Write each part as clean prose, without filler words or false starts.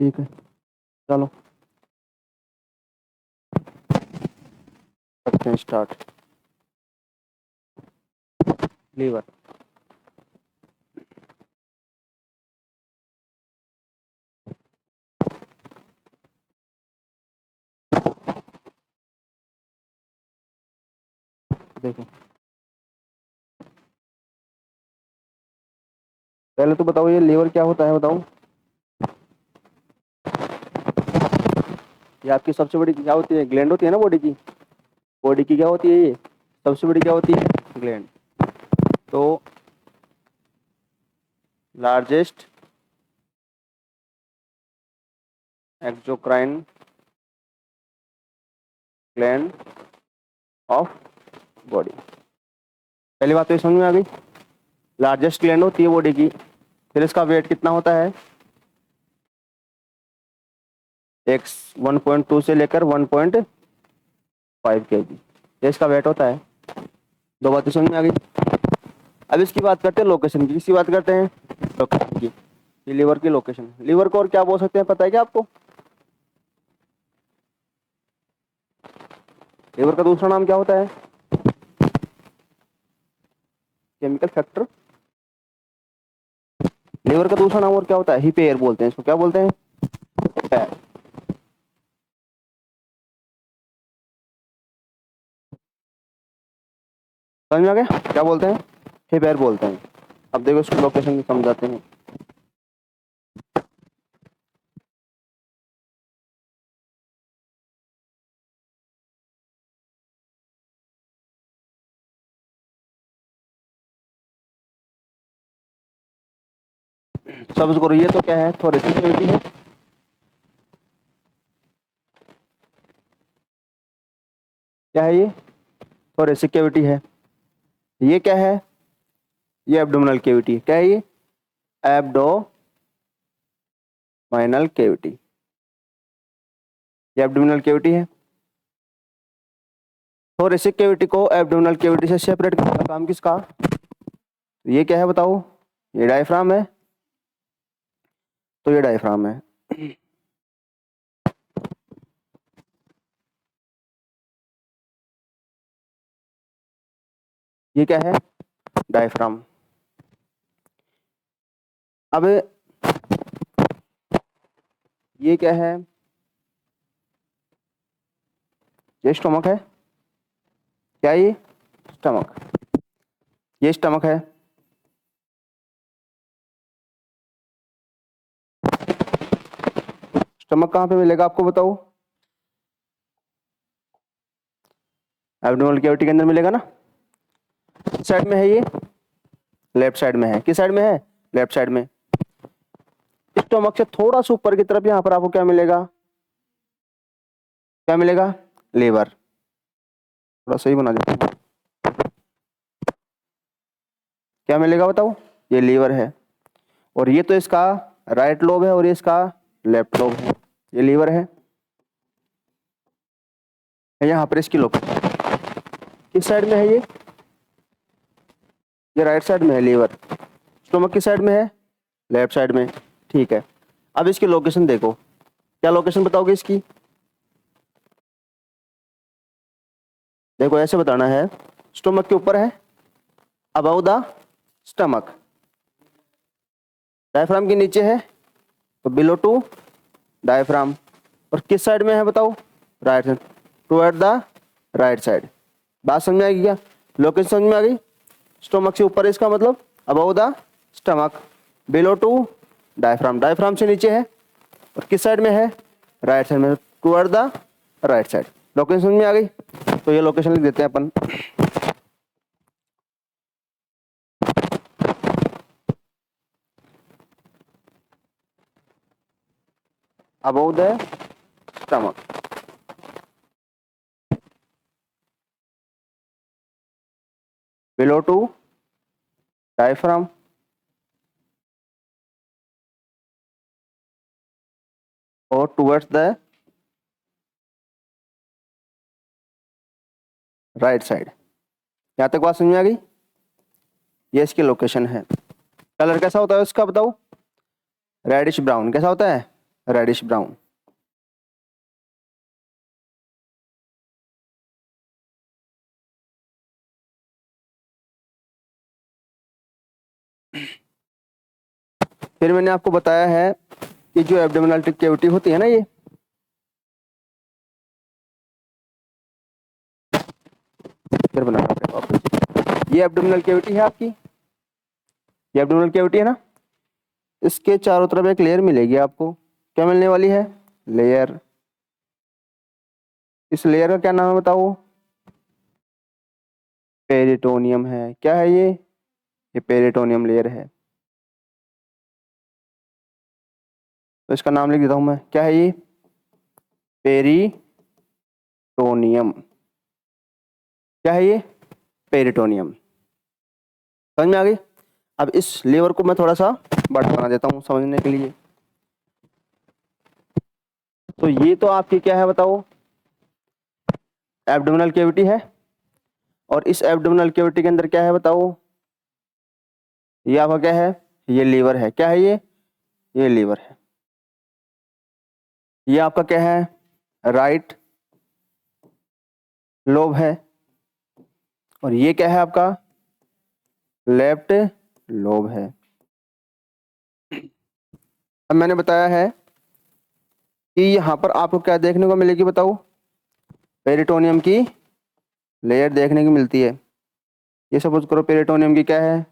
ठीक है, चलो करते हैं स्टार्ट। लीवर। देखो, पहले तो बताओ ये लीवर क्या होता है, बताओ। ये आपकी सबसे बड़ी क्या होती है? ग्लैंड होती है ना बॉडी की। बॉडी की क्या होती है ये? सबसे बड़ी क्या होती है? ग्लैंड। तो largest exocrine gland of body. पहली बात तो ये समझ में आ गई, लार्जेस्ट ग्लैंड होती है बॉडी की। फिर इसका वेट कितना होता है? एक्स 1.2 से लेकर 1.5 kg, ये इसका वेट होता है। दो बातें समझ में आ गई। अब इसकी बात करते हैं लोकेशन की। किसकी बात करते हैं? लोकेशन की। ये लीवर की लोकेशन। लीवर को और क्या बोल सकते हैं, पता है क्या आपको? लीवर का दूसरा नाम क्या होता है? Chemical factor. लीवर का दूसरा नाम और क्या होता है? हिपेयर बोलते हैं इसको। क्या बोलते हैं? हिपेयर। समझ में आ गया क्या बोलते हैं? हिपेयर बोलते हैं। अब देखो इसको लोकेशन समझाते हैं। सब करो, ये तो क्या है? थोरेसिक कैविटी है। क्या है ये? थोरेसिक कैविटी है। ये क्या है? ये एब्डोमिनल कैविटी। क्या है ये? Abdominal cavity. ये एब्डोमिनल कैविटी है। थोरेसिक कैविटी को एब्डोमिनल कैविटी से सेपरेट करने का काम किसका? ये क्या है बताओ? ये डायफ्राम है। तो ये डायफ्राम है। ये क्या है? डायफ्राम। अब ये क्या है? ये स्टमक है। क्या ये? स्टमक। ये स्टमक है। स्टमक कहाँ पे मिलेगा आपको बताओ? एब्डोमिनल कैविटी के अंदर मिलेगा ना। किस साइड में है ये? लेफ्ट साइड में है। किस साइड में है? लेफ्ट साइड में। स्टमक से थोड़ा सा ऊपर की तरफ यहाँ पर आपको क्या मिलेगा? क्या मिलेगा? लीवर। थोड़ा सही बना देते हैं। क्या मिलेगा बताओ? ये लीवर है। और ये तो इसका राइट लोब है और ये इसका लेफ्ट लोब है। ये लीवर है। यहाँ पर इसकी लोकेशन किस साइड में है? ये राइट साइड में है लीवर। स्टोमक किस साइड में है? लेफ्ट साइड में। ठीक है, अब इसकी लोकेशन देखो। क्या लोकेशन बताओगे इसकी? देखो ऐसे बताना है, स्टोमक के ऊपर है, अबाउ द स्टमक। डायफ्राम के नीचे है, तो बिलो टू डायफ्राम। और किस साइड में है बताओ? Right side, toward the right side. बात समझ में आएगी क्या? लोकेशन समझ में आ गई। स्टोमक से ऊपर है इसका मतलब above the stomach, below to diaphragm. Diaphragm से नीचे है और किस साइड में है? राइट साइड में, toward the right side. Location समझ में आ गई। तो ये लोकेशन लिख देते हैं अपन। Above the stomach, below to diaphragm, और टुवर्ड्स द राइट साइड। यहाँ तक बात समझ में आ गई। ये इसकी लोकेशन है। कलर कैसा होता है इसका बताओ? Reddish brown. कैसा होता है? Reddish brown. फिर मैंने आपको बताया है कि जो एब्डोमिनल कैविटी होती है ना, ये फिर बनाना पड़ेगा वापस। ये एब्डोमिनल कैविटी है आपकी, ये एब्डोमिनल कैविटी है ना, इसके चारों तरफ एक लेयर मिलेगी आपको। क्या मिलने वाली है? लेयर। इस लेयर का क्या नाम है बताओ? पेरिटोनियम है। क्या है ये पेरिटोनियम लेयर है। तो इसका नाम लिख देता हूं मैं, क्या है ये? पेरिटोनियम। क्या है ये? पेरिटोनियम। समझ में आ गई? अब इस लेवर को मैं थोड़ा सा बड़ा बना देता हूँ समझने के लिए। तो ये तो आपकी क्या है बताओ? एब्डोमिनल कैविटी है। और इस एब्डोमिनल कैविटी के अंदर क्या है बताओ? ये आपका क्या है? ये लीवर है। क्या है ये लीवर है। ये आपका क्या है? राइट लोब है। और ये क्या है आपका? लेफ्ट लोब है। अब मैंने बताया है कि यहां पर आपको क्या देखने को मिलेगी बताओ? पेरिटोनियम की लेयर देखने को मिलती है। ये सपोज करो पेरिटोनियम की क्या है?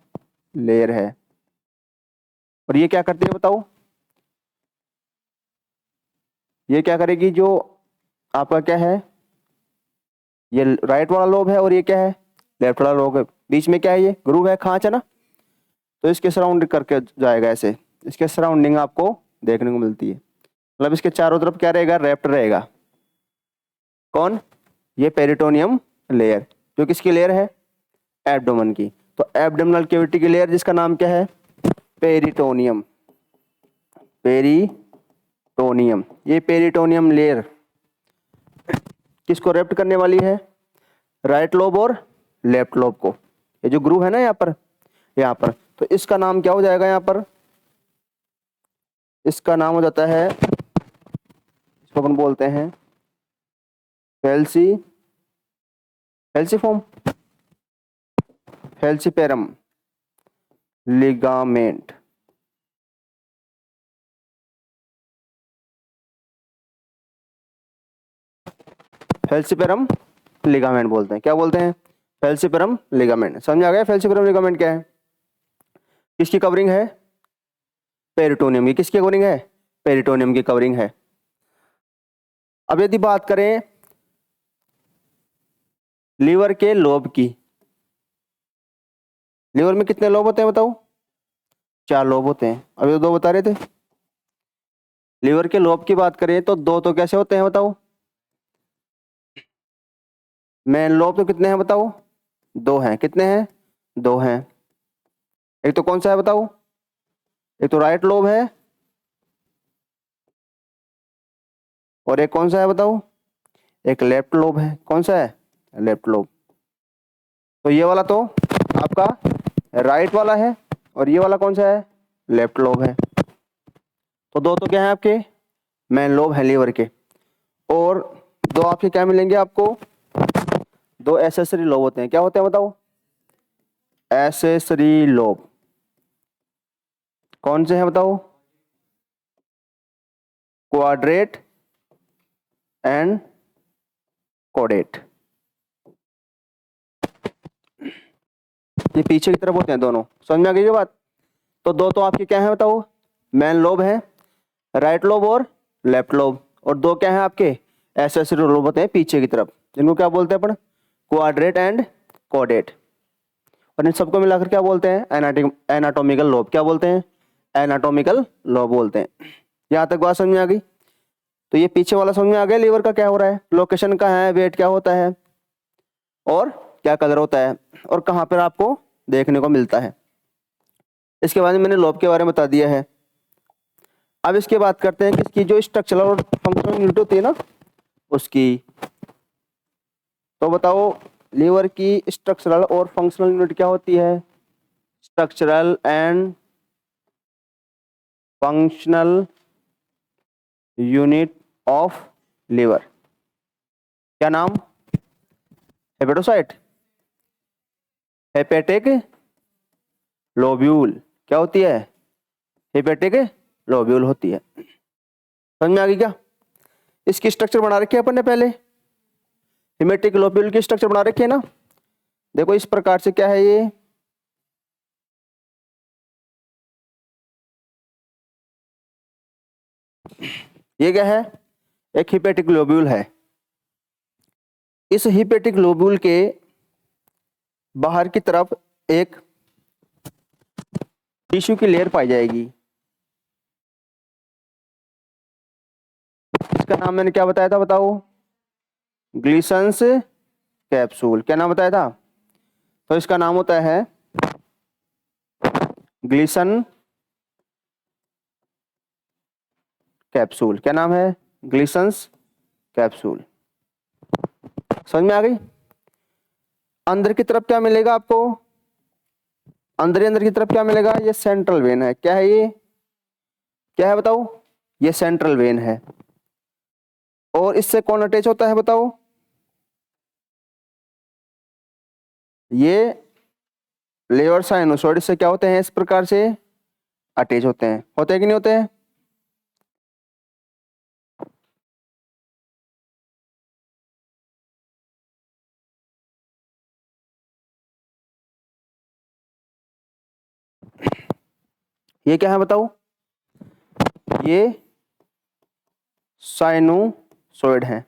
लेयर है। और ये क्या करती है बताओ? ये क्या करेगी? जो आपका क्या है, ये राइट वाला लोब है और ये क्या है? लेफ्ट वाला लोब है। बीच में क्या है? ये ग्रूव है, खांच है ना। तो इसके सराउंड करके जाएगा ऐसे। इसके सराउंडिंग आपको देखने को मिलती है। मतलब इसके चारों तरफ क्या रहेगा? रैप्ट रहेगा। कौन? ये पेरिटोनियम लेयर, जो किसकी लेयर है? एब्डोमेन की। तो एब्डोमिनल कैविटी की लेयर जिसका नाम क्या है? पेरिटोनियम। पेरिटोनियम। ये पेरिटोनियम लेयर किसको रेप्ट करने वाली है? राइट लोब और लेफ्ट लोब को। ये जो ग्रूव है ना यहाँ पर तो इसका नाम क्या हो जाएगा? यहाँ पर इसका नाम हो जाता है, इसको अपन बोलते हैं फेल्सी फेल्सीफॉर्म, फेल्सीपेरम लिगामेंट। फेल्सीपेरम लिगामेंट बोलते हैं। क्या बोलते हैं? Falciparum ligament. समझ आ गया फेल्सीपेरम लिगामेंट क्या है? किसकी कवरिंग है? पेरिटोनियम की। किसकी कवरिंग है? पेरिटोनियम की कवरिंग है। अब यदि बात करें लीवर के लोब की, लीवर में कितने लोब होते हैं बताओ? 4 लोब होते हैं। अभी तो 2 बता रहे थे। लीवर के लोब की बात करें तो 2 तो कैसे होते हैं बताओ? मेन लोब तो कितने हैं बताओ? 2 हैं। कितने हैं? 2 हैं। एक तो कौन सा है बताओ? एक तो राइट लोब है और एक कौन सा है बताओ? एक लेफ्ट लोब है। कौन सा है? Left lobe. तो ये वाला तो आपका राइट वाला है और ये वाला कौन सा है? लेफ्ट लोब है। तो 2 तो क्या है आपके? मेन लोब है लीवर के। और 2 आपके क्या मिलेंगे आपको? 2 एसेसरी लोब होते हैं। क्या होते हैं बताओ? Accessory lobe. कौन से हैं बताओ? Quadrate and caudate. ये पीछे की तरफ होते हैं दोनों। समझ में आ गई ये बात? तो 2 तो आपके क्या है बताओ? मेन लोब है, राइट लोब और लेफ्ट लोब। और 2 क्या है आपके? एसेसरी लोब होते हैं पीछे की तरफ, जिनको क्या बोलते हैं अपन? Quadrat and caudate. और इन सबको मिलाकर क्या बोलते हैं? Anatomical lobe. क्या बोलते हैं? एनाटॉमिकल लोब बोलते हैं। यहाँ तक बात समझ में आ गई? तो ये पीछे वाला समझ में आ गया लीवर का क्या हो रहा है, लोकेशन कहाँ है, वेट क्या होता है और क्या कलर होता है और कहाँ पर आपको देखने को मिलता है। इसके बाद में मैंने लोब के बारे में बता दिया है। अब इसके बात करते हैं कि इसकी जो स्ट्रक्चरल और फंक्शनल यूनिट होती है ना उसकी। तो बताओ लीवर की स्ट्रक्चरल और फंक्शनल यूनिट क्या होती है? Structural and functional unit of liver, क्या नाम? हेपेटोसाइट, हेपेटिक लोब्यूल, क्या होती है? हेपेटिक लोब्यूल होती है। समझ में आ गई क्या? इसकी स्ट्रक्चर बना रखी है अपन ने पहले, हेपेटिक लोब्यूल की स्ट्रक्चर बना रखी है ना। देखो इस प्रकार से क्या है ये क्या है? एक हेपेटिक लोब्यूल है। इस हेपेटिक लोब्यूल के बाहर की तरफ एक टिश्यू की लेयर पाई जाएगी। इसका नाम मैंने क्या बताया था, बताओ? ग्लिसंस कैप्सूल। क्या नाम बताया था? तो इसका नाम होता है ग्लिसन कैप्सूल। क्या नाम है? ग्लिसंस कैप्सूल। समझ में आ गई? अंदर की तरफ क्या मिलेगा आपको? अंदर की तरफ क्या मिलेगा? ये सेंट्रल वेन है। क्या है ये? क्या है बताओ? ये सेंट्रल वेन है। और इससे कौन अटैच होता है बताओ? ये लेवर साइनोसॉइड इससे क्या होते हैं? इस प्रकार से अटैच होते हैं। होते हैं कि नहीं होते हैं? ये क्या है बताओ? ये साइनोसॉइड है।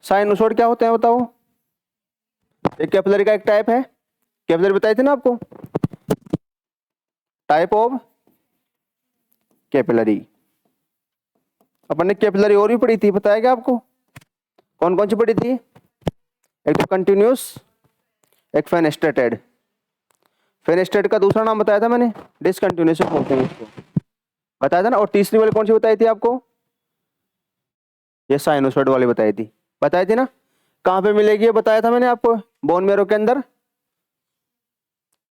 साइनोसॉइड क्या होते हैं बताओ? एक कैपिलरी का एक टाइप है। कैपिलरी बताई थी ना आपको, टाइप ऑफ कैपिलरी। अपन ने कैपिलरी और भी पढ़ी थी, बताया क्या आपको? कौन कौन सी पढ़ी थी? एक तो कंटिन्यूस, एक फेनेस्ट्रेटेड। फेनेस्ट्रेट का दूसरा नाम बताया था मैंने, डिसकंटिन्यूस बोलते हैं इसको, बताया था ना। और तीसरी वाली कौन सी बताई थी आपको? ये साइनोसॉइड वाली बताई थी, बताई थी ना। कहाँ पे मिलेगी ये बताया था मैंने आपको? बोन मैरो के अंदर,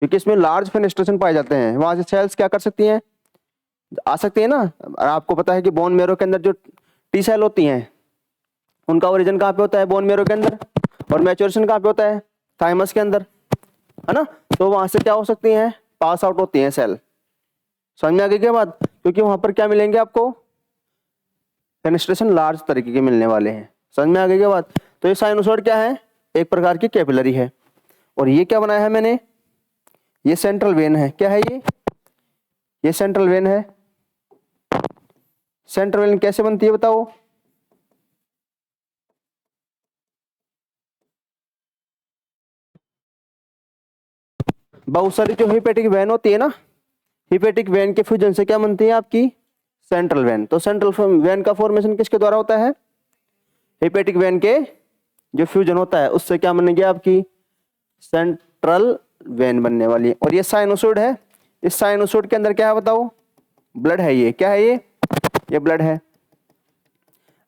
क्योंकि इसमें लार्ज फेनेस्ट्रेशन पाए जाते हैं। वहां से सेल्स क्या कर सकती हैं? आ सकती है ना। और आपको पता है कि बोन मैरो के अंदर जो टी सेल होती हैं उनका ओरिजिन कहाँ पे होता है? बोन मैरो के अंदर। और मैच्योरेशन कहाँ पे होता है? थाइमस के अंदर, है ना। तो वहां से क्या हो सकती हैं? पास आउट होती हैं सेल। समझ में आ गई क्या बात? क्योंकि वहां पर क्या मिलेंगे आपको? फेनेस्ट्रेशन लार्ज तरीके के मिलने वाले हैं। समझ में आ गई क्या बात? तो ये साइनोसॉइड क्या है? एक प्रकार की कैपिलरी है। और ये क्या बनाया है मैंने? ये सेंट्रल वेन है। क्या है ये सेंट्रल वेन है। सेंट्रल वेन कैसे बनती है बताओ? बहुत सारी जो हेपेटिक वेन होती है ना, हेपेटिक वेन के फ्यूजन से क्या बनती है आपकी? Central vein. तो सेंट्रल वेन का फॉर्मेशन किसके द्वारा होता है? हेपेटिक वेन के जो फ्यूजन होता है उससे क्या बनेगी आपकी? सेंट्रल वेन बनने वाली है। और ये साइनोसॉइड है। इस साइनोसॉइड के अंदर क्या है बताओ? ब्लड है। ये क्या है? ये ब्लड है।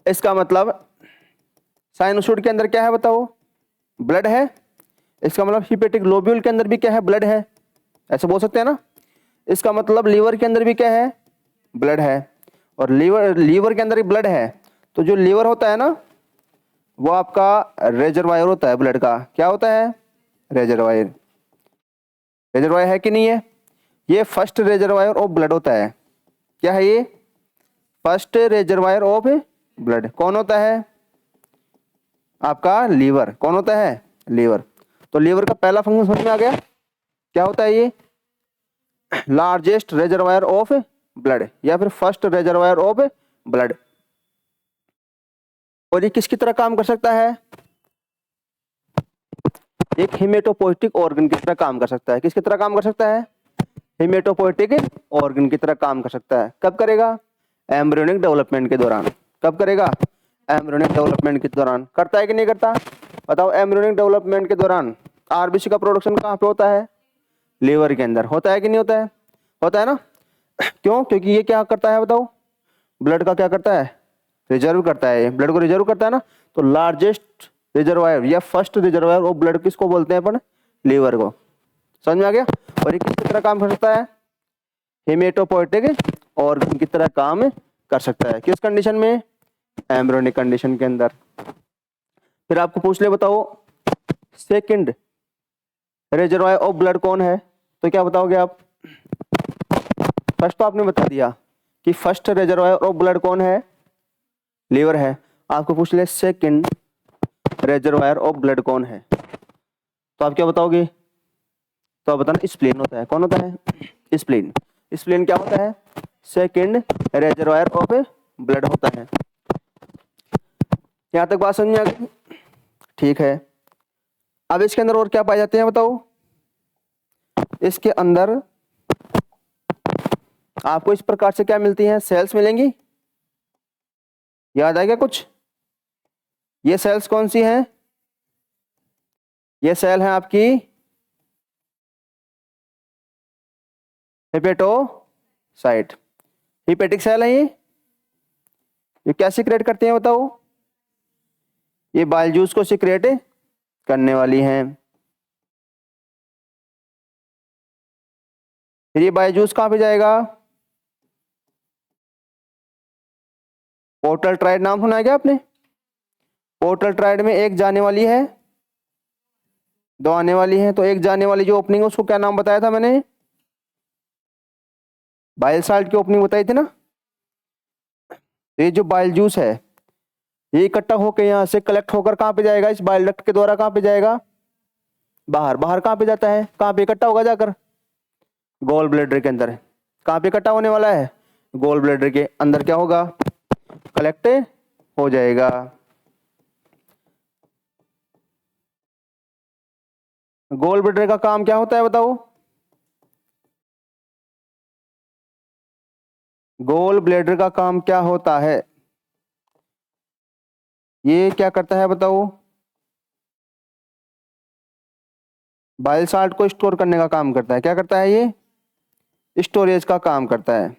इसका मतलब साइनोसॉइड के अंदर क्या है बताओ? ब्लड है। इसका मतलब हेपेटिक लोब्यूल के अंदर भी क्या है? ब्लड है। ऐसे बोल सकते हैं ना। इसका मतलब लीवर के अंदर भी क्या है? ब्लड है। और लीवर के अंदर भी ब्लड है। तो जो लीवर होता है ना, वो आपका रेजरवायर होता है ब्लड का। क्या होता है? रेजरवायर। रेजरवायर है कि नहीं है? ये फर्स्ट रेजरवायर ऑफ ब्लड होता है। क्या है ये? First reservoir of blood. कौन होता है? आपका लीवर। कौन होता है? लीवर। तो लीवर का पहला फंक्शन समझ में आ गया? क्या होता है ये? लार्जेस्ट रेजरवायर ऑफ ब्लड, या फिर फर्स्ट रेजरवायर ऑफ ब्लड। और ये किसकी तरह काम कर सकता है? एक हेमेटोपोइटिक ऑर्गन की तरह काम कर सकता है। किसकी तरह काम कर सकता है? हेमेटोपोइटिक ऑर्गन की तरह काम कर सकता है। कब करेगा? एम्ब्रियोनिक डेवलपमेंट के दौरान। कब करेगा? एम्ब्रियोनिक डेवलपमेंट के दौरान। करता है कि नहीं करता? बताओ। एम्ब्रियोनिक डेवलपमेंट के दौरान आरबीसी का प्रोडक्शन कहाँ पे होता है? लीवर के अंदर। होता है कि नहीं होता है? होता है ना। क्यों? क्योंकि ये क्या करता है बताओ? ब्लड का क्या करता है? रिजर्व करता है। ब्लड को रिजर्व करता है ना। तो लार्जेस्ट रिजर्वायर या फर्स्ट रिजर्वायर ऑफ ब्लड किसको बोलते हैं अपन? लीवर को। समझ में आ गया? और ये किसकी तरह काम कर सकता है? हेमेटोपोइटिक ऑर्गन की तरह काम कर सकता है। किस कंडीशन में? एम्ब्रियोनिक कंडीशन के अंदर। फिर आपको पूछ ले, बताओ सेकंड रिजर्वायर ऑफ ब्लड कौन है, तो क्या बताओगे आप? फर्स्ट तो आपने बता दिया कि फर्स्ट रिजर्वायर ऑफ ब्लड कौन है, लीवर है। आपको पूछ ले सेकंड रिजर्वायर ऑफ ब्लड कौन है, तो आप क्या बताओगे? तो आप बताना स्प्लीन होता है। कौन होता है? स्प्लीन। स्प्लीन क्या होता है? सेकंड रिजर्वायर ऑफ ब्लड होता है। यहां तक बात समझ में आ गई? ठीक है। अब इसके अंदर और क्या पाए जाते हैं बताओ? इसके अंदर आपको इस प्रकार से क्या मिलती हैं? सेल्स मिलेंगी। याद आएगा कुछ? ये सेल्स कौन सी हैं? ये सेल है आपकी हेपेटोसाइट। हिपेटिक सेल है ये क्या सिक्रेट करते हैं बताओ? ये बाइल जूस को सिक्रेट करने वाली हैं। फिर ये बाइल जूस कहां पे जाएगा? पोर्टल ट्राइड नाम सुना है क्या आपने? पोर्टल ट्राइड में एक जाने वाली है, दो आने वाली है। तो एक जाने वाली जो ओपनिंग है उसको क्या नाम बताया था मैंने? बाइल साल्ट की ओपनिंग बताई थी ना। तो ये जो बाइल जूस है ये इकट्ठा होकर यहाँ से कलेक्ट होकर कहाँ पे जाएगा? इस बाइल डक्ट के द्वारा कहाँ पे जाएगा? बाहर। बाहर कहाँ पे जाता है? कहाँ पे इकट्ठा होगा जाकर? गोल ब्लैडर के अंदर। कहाँ पे इकट्ठा होने वाला है? गोल ब्लैडर के अंदर क्या होगा? कलेक्ट हो जाएगा। गोल ब्लैडर का काम क्या होता है बताओ? गोल ब्लैडर का काम क्या होता है? ये क्या करता है बताओ? बाइल साल्ट को स्टोर करने का काम करता है। क्या करता है ये? स्टोरेज का काम करता है।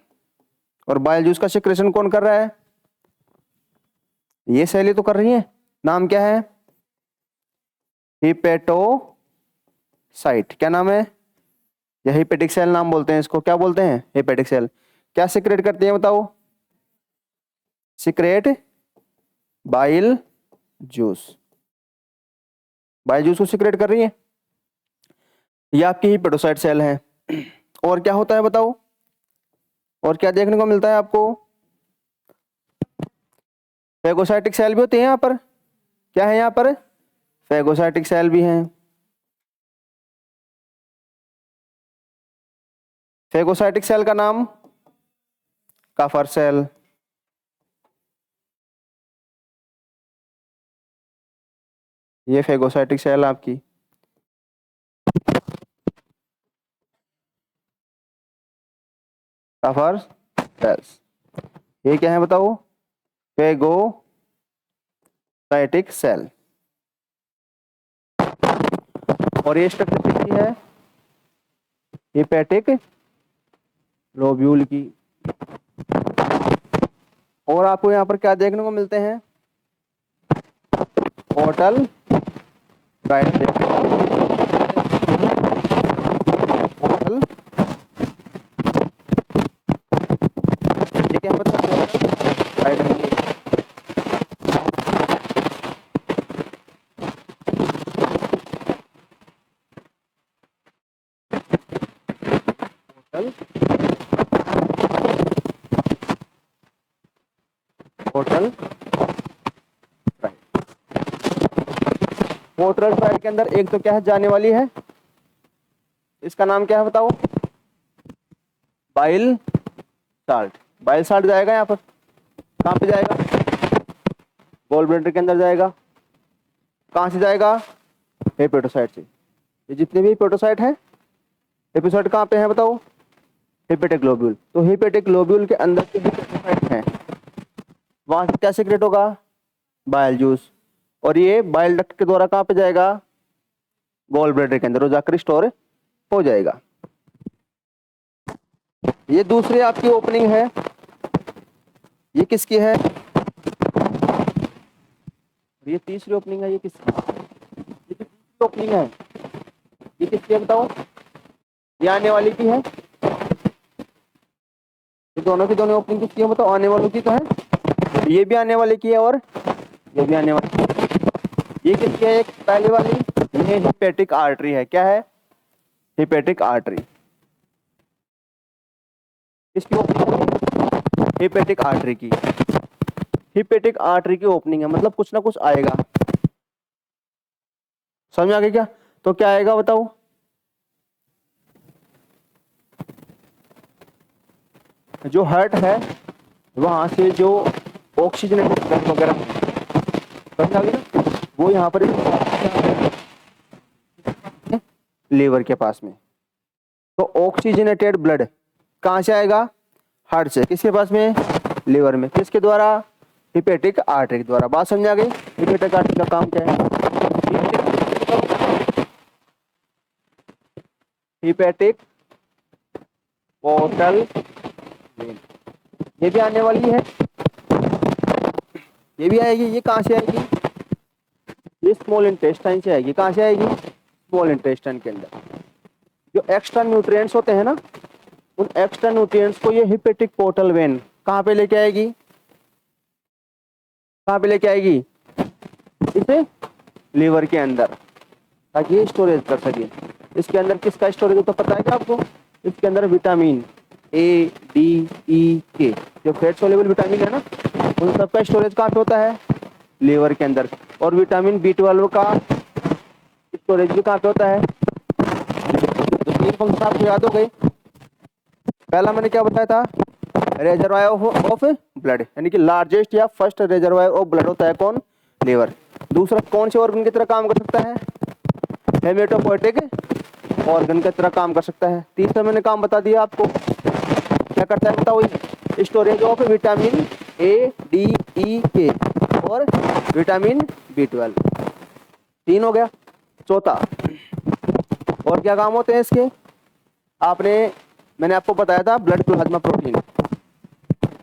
और बाइल जूस का सिक्रेशन कौन कर रहा है? ये सेल ही तो कर रही है। नाम क्या है? हिपेटोसाइट। क्या नाम है? या हिपेटिक सेल नाम बोलते हैं इसको। क्या बोलते हैं? Hepatic cell. क्या सिक्रेट करती है बताओ? Secrete bile juice. Bile juice को सिक्रेट कर रही है। ये आपकी हिपेटोसाइट सेल है। और क्या होता है बताओ? और क्या देखने को मिलता है आपको? फेगोसाइटिक सेल भी होती है यहाँ पर। क्या है यहाँ पर? फेगोसाइटिक सेल भी हैं। फेगोसाइटिक सेल का नाम काफर सेल। ये फेगोसाइटिक सेल आपकी। Kupffer cells. ये क्या है बताओ? Phagocytic cell. और ये स्ट्रक्चर किसकी है? हिपेटिक लोब्यूल की। और आपको यहाँ पर क्या देखने को मिलते हैं? Portal tried. पोर्टल ये क्या मतलब? Tried portal tried. Portal tried के अंदर एक तो क्या है जाने वाली है, इसका नाम क्या है बताओ? Bile salt. बाइल साल्ट जाएगा यहाँ पर। कहाँ पे जाएगा? गोल ब्लैडर के अंदर जाएगा। कहाँ से जाएगा? हेपेटोसाइट से। ये जितने भी हेपेटोसाइट है, हेपेटोसाइट कहाँ पे है बताओ? Hepatic globule. तो हेपेटिक ग्लोब्यूल के अंदर जो हेपेटोसाइट है वहां से क्या सीक्रेट होगा? Bile juice. और ये बाइल डक्ट के द्वारा कहाँ पे जाएगा? गोल ब्लैडर के अंदर, वो जाकर स्टोर हो जाएगा। ये दूसरी आपकी ओपनिंग है। ये किसकी है? ये तीसरी ओपनिंग है। ये किसकी? ये तीसरी ओपनिंग है। ये किसकी है बताओ? ये आने वाली की है। ये दोनों की दोनों ओपनिंग किसकी है बताओ? आने वालों की तो है, ये भी आने वाले की है और ये भी आने वाली। ये किसकी है? एक पहले वाली ये हिपेटिक आर्टरी है। क्या है? Hepatic artery. किसकी ओपनिंग है? हिपेटिक आर्टरी की। हिपेटिक आर्टरी की ओपनिंग है मतलब कुछ ना कुछ आएगा। समझ आ गई क्या? तो क्या आएगा बताओ? जो हार्ट है वहां से जो ऑक्सीजन वगैरह समझ आ गई ना, वो यहाँ पर लीवर के पास में। तो ऑक्सीजनेटेड ब्लड कहाँ से आएगा? हार्ट से। किसके पास में? लीवर में। किसके द्वारा? हिपेटिक आर्टरी के द्वारा। बात समझ आ गई? हिपेटिक आर्टरी का काम क्या है? हिपेटिक पोर्टल वेन, ये भी आने वाली है, ये भी आएगी। ये कहाँ से आएगी? ये स्मॉल इंटेस्टाइन से आएगी। कहाँ से आएगी? स्मॉल इंटेस्टाइन के अंदर। जो एक्स्ट्रा न्यूट्रिएंट्स होते हैं ना, उन एक्स्ट्रा न्यूट्रिएंट्स को ये हिपेटिक पोर्टल वेन कहाँ पे लेके आएगी? कहाँ पे लेके आएगी? इसे लीवर के अंदर, ताकि ये स्टोरेज कर सके। इसके अंदर किसका स्टोरेज होता है पता है क्या आपको? इसके अंदर विटामिन ए, डी, ई, के, जो फैट सोल्यूबल विटामिन है ना, उन सबका स्टोरेज कहाँ पे होता है? लीवर के अंदर। और विटामिन B12 का स्टोरेज भी कहाँ पे होता है? तो तीन फंक्शन आपको याद हो गए। पहला मैंने क्या बताया था? रेजर्वायर ऑफ ब्लड, यानी कि लार्जेस्ट या फर्स्ट रेजर्वायर ऑफ ब्लड होता है कौन? लीवर। दूसरा कौन से ऑर्गन की तरह काम कर सकता है? हेमेटोपोइटिक ऑर्गन की तरह काम कर सकता है। तीसरा मैंने काम बता दिया आपको, क्या करता है बताओ? Storage of vitamin A, D, E, K और विटामिन B12। तीन हो गया। चौथा और क्या काम होते हैं इसके? मैंने आपको बताया था ब्लड प्लाज्मा प्रोटीन।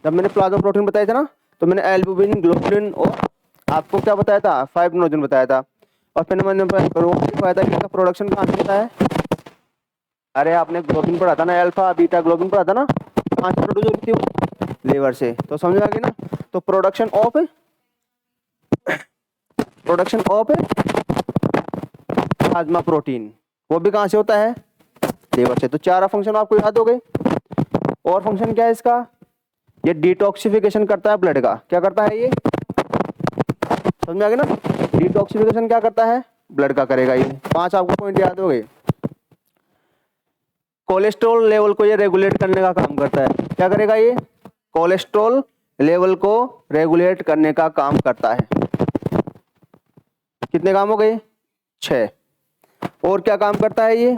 जब मैंने प्लाज्मा प्रोटीन बताया था ना, तो मैंने एल्बुमिन, ग्लोबुलिन और आपको क्या बताया था? फाइब्रिनोजन बताया था। और फिर मैंने बताया था कि इसका प्रोडक्शन कहाँ से होता है? अरे आपने ग्लोबिन पढ़ा था ना, अल्फा बीटा ग्लोबिन पढ़ा था ना, कहाँ से प्रोड्यूस होती है? लीवर से। तो समझ आ गई ना? तो प्रोडक्शन ऑफ प्लाज्मा प्रोटीन वो भी कहाँ से होता है? लीवर से। तो चार फंक्शन आपको याद हो गए। और फंक्शन क्या है इसका? ये डिटॉक्सिफिकेशन करता है ब्लड का। क्या करता है ये? समझ में आ गया ना? डिटॉक्सिफिकेशन क्या करता है? ब्लड का करेगा ये। पांच आपको पॉइंट याद हो गए। कोलेस्ट्रॉल लेवल को ये रेगुलेट करने का काम करता है। क्या करेगा ये? कोलेस्ट्रॉल लेवल को रेगुलेट करने का काम करता है। कितने काम हो गए? 6। और क्या काम करता है ये?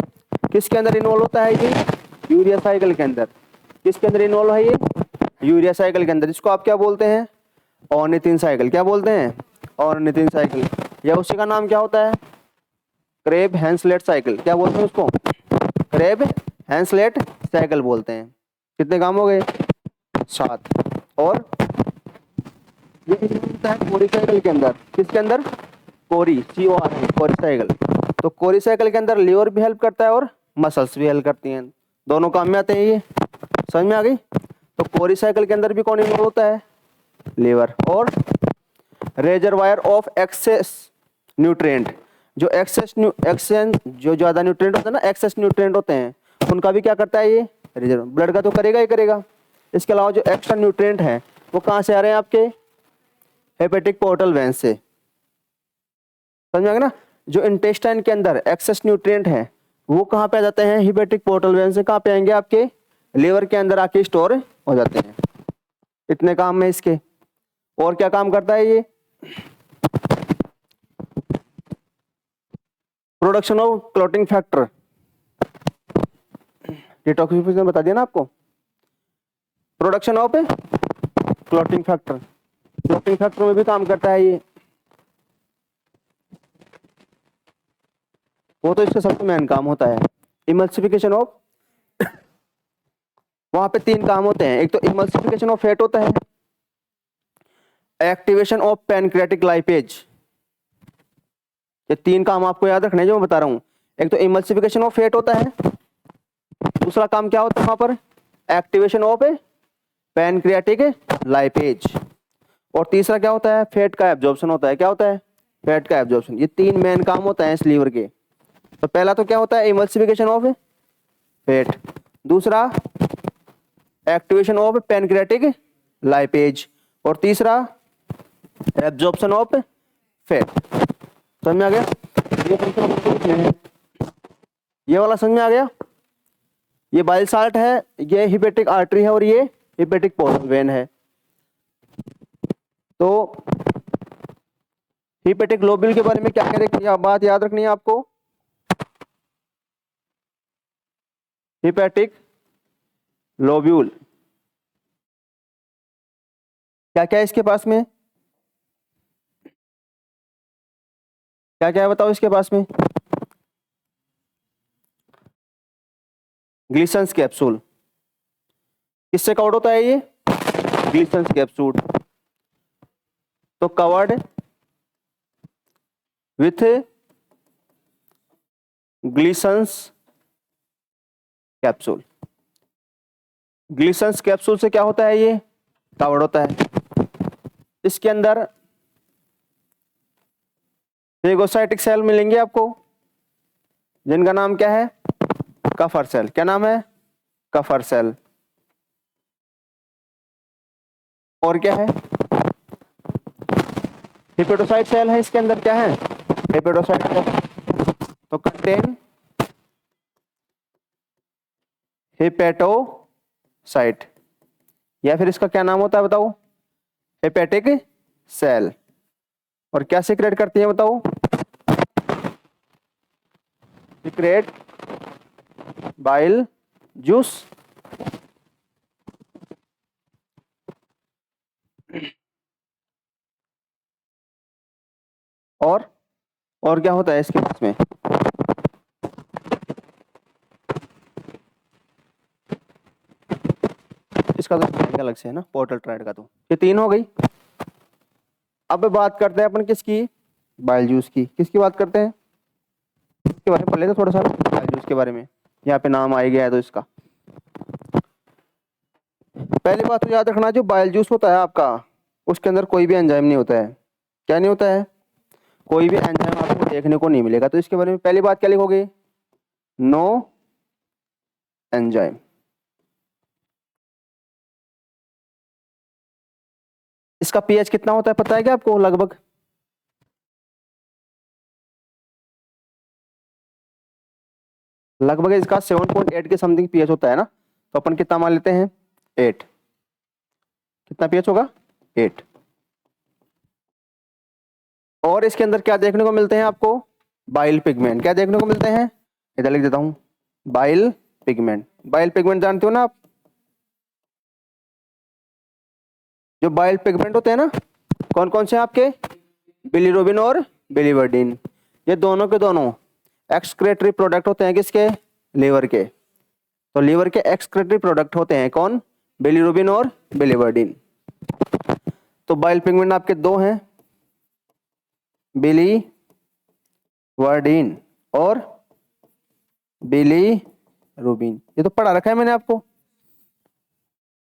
किसके अंदर इन्वॉल्व होता है ये? यूरिया साइकिल के अंदर। किसके अंदर इन्वॉल्व है ये? यूरिया साइकिल के अंदर। इसको आप क्या बोलते हैं? Ornithine cycle. क्या बोलते हैं? Ornithine cycle. या उसी का नाम क्या होता है? Krebs Henseleit cycle. क्या बोलते हैं उसको? क्रेब हैंसलेट साइकिल बोलते हैं। कितने काम हो गए? 7। और ये होता है कोरी साइकिल के अंदर। किसके अंदर? कोरी, CORI, कोरी साइकिल। तो कोरी साइकिल के अंदर लीवर भी हेल्प करता है और मसल्स भी हेल्प करती हैं। दोनों काम में आते हैं ये। समझ में आ गई? तो कोरी साइकिल के अंदर भी कौन इन्वॉल्व होता है? लीवर। और रेजर्वायर ऑफ एक्सेस न्यूट्रिएंट, जो जो ज्यादा न्यूट्रिएंट होते हैं ना, एक्सेस न्यूट्रिएंट होते हैं, उनका भी क्या करता है ये? रिजर्व। ब्लड का तो करेगा ही करेगा। इसके अलावा जो एक्स्ट्रा न्यूट्रिएंट हैं वो कहाँ से आ रहे हैं? आपके हेपेटिक पोर्टल वेन से। समझ में आ गया ना? जो इंटेस्टाइन के अंदर एक्सेस न्यूट्रिएंट हैं वो कहाँ पे आ जाते हैं? हेपेटिक पोर्टल वेन से। कहाँ पे आएंगे? आपके लीवर के अंदर आके स्टोर हो जाते हैं। इतने काम है इसके। और क्या काम करता है ये? Production of clotting factor. Detoxification बता दिया ना आपको। Production of clotting factor, clotting factor में भी काम करता है ये। वो तो इसका सबसे मेन काम होता है। इमल्सिफिकेशन ऑफ, वहां पे 3 काम होते हैं। एक तो इमल्सिफिकेशन ऑफ फैट होता है, एक्टिवेशन ऑफ पैनक्रियाटिक लाइपेज। ये 3 काम आपको याद रखने जो मैं बता रहा हूं। एक तो इमल्सिफिकेशन ऑफ फैट होता है, दूसरा काम क्या होता है वहां पर? Activation of pancreatic lipase. और तीसरा क्या होता है, फैट का एब्जॉर्प्शन होता है। क्या होता है, फैट का एब्जॉर्प्शन। ये तीन मेन काम होता है इस लीवर के। तो पहला तो क्या होता है, इमल्सिफिकेशन ऑफ फैट, दूसरा एक्टिवेशन ऑफ पैनक्रियाटिक लाइपेज, और तीसरा एब्जॉर्प्शन ऑफ फैट। समझ में आ गया, ये वाला समझ में आ गया। ये बाइल साल्ट है, ये हिपेटिक आर्टरी है और ये हिपेटिक पोर्टल वेन है। तो हिपेटिक लोब्यूल के बारे में क्या क्या बात याद रखनी है आपको। हिपेटिक लोब्यूल क्या क्या है इसके पास में, क्या क्या है बताओ इसके पास में। ग्लिसन्स कैप्सूल, किससे कवर्ड होता है ये, ग्लिसन्स कैप्सूल। तो covered with Glisson's capsule. Glisson's capsule से क्या होता है, ये कवर्ड होता है। इसके अंदर फेगोसाइटिक सेल मिलेंगे आपको, जिनका नाम क्या है, कफर सेल। क्या नाम है, कफर सेल। और क्या है, हिपेटोसाइट सेल है इसके अंदर। क्या है, हिपेटोसाइट सेल। तो कंटेन हिपेटोसाइट, या फिर इसका क्या नाम होता है बताओ, हेपेटिक सेल। और क्या सीक्रेट करती है बताओ, सीक्रेट बाइल जूस। और क्या होता है इसके पास में, इसका तो अलग से है ना, पोर्टल ट्राइड का। तो ये तीन हो गई। अब बात करते हैं अपन किसकी, बाइल जूस की। किसकी बात करते हैं, इसके बारे में पढ़ लेते थोड़ा सा, बाइल जूस के बारे में। यहाँ पे नाम आ गया है तो इसका पहली बात तो याद रखना, जो बाइल जूस होता है आपका, उसके अंदर कोई भी एंजाइम नहीं होता है। क्या नहीं होता है, कोई भी एंजाइम आपको देखने को नहीं मिलेगा। तो इसके बारे में पहली बात क्या लिखोगे, नो एंजाइम। इसका पीएच कितना होता है पता है क्या आपको, लगभग इसका 7.8 के समथिंग पीएच होता है ना। तो अपन कितना मान लेते हैं, 8। कितना पीएच होगा, 8। और इसके अंदर क्या देखने को मिलते हैं आपको, बाइल पिगमेंट। क्या देखने को मिलते हैं, इधर लिख देता हूं, बाइल पिगमेंट। बाइल पिगमेंट जानते हो ना आप, जो बाइल पिगमेंट होते हैं ना, कौन कौन से आपके, बिलीरुबिन और बिलीवर्डिन। ये दोनों के दोनों एक्सक्रेटरी प्रोडक्ट होते हैं किसके, लीवर के। तो लीवर के एक्सक्रेटरी प्रोडक्ट होते हैं कौन, बिलीरुबिन और बिलीवर्डिन। तो बाइल पिगमेंट आपके दो हैं, बिलीवर्डिन और बिलीरुबिन। ये तो पढ़ा रखा है मैंने आपको,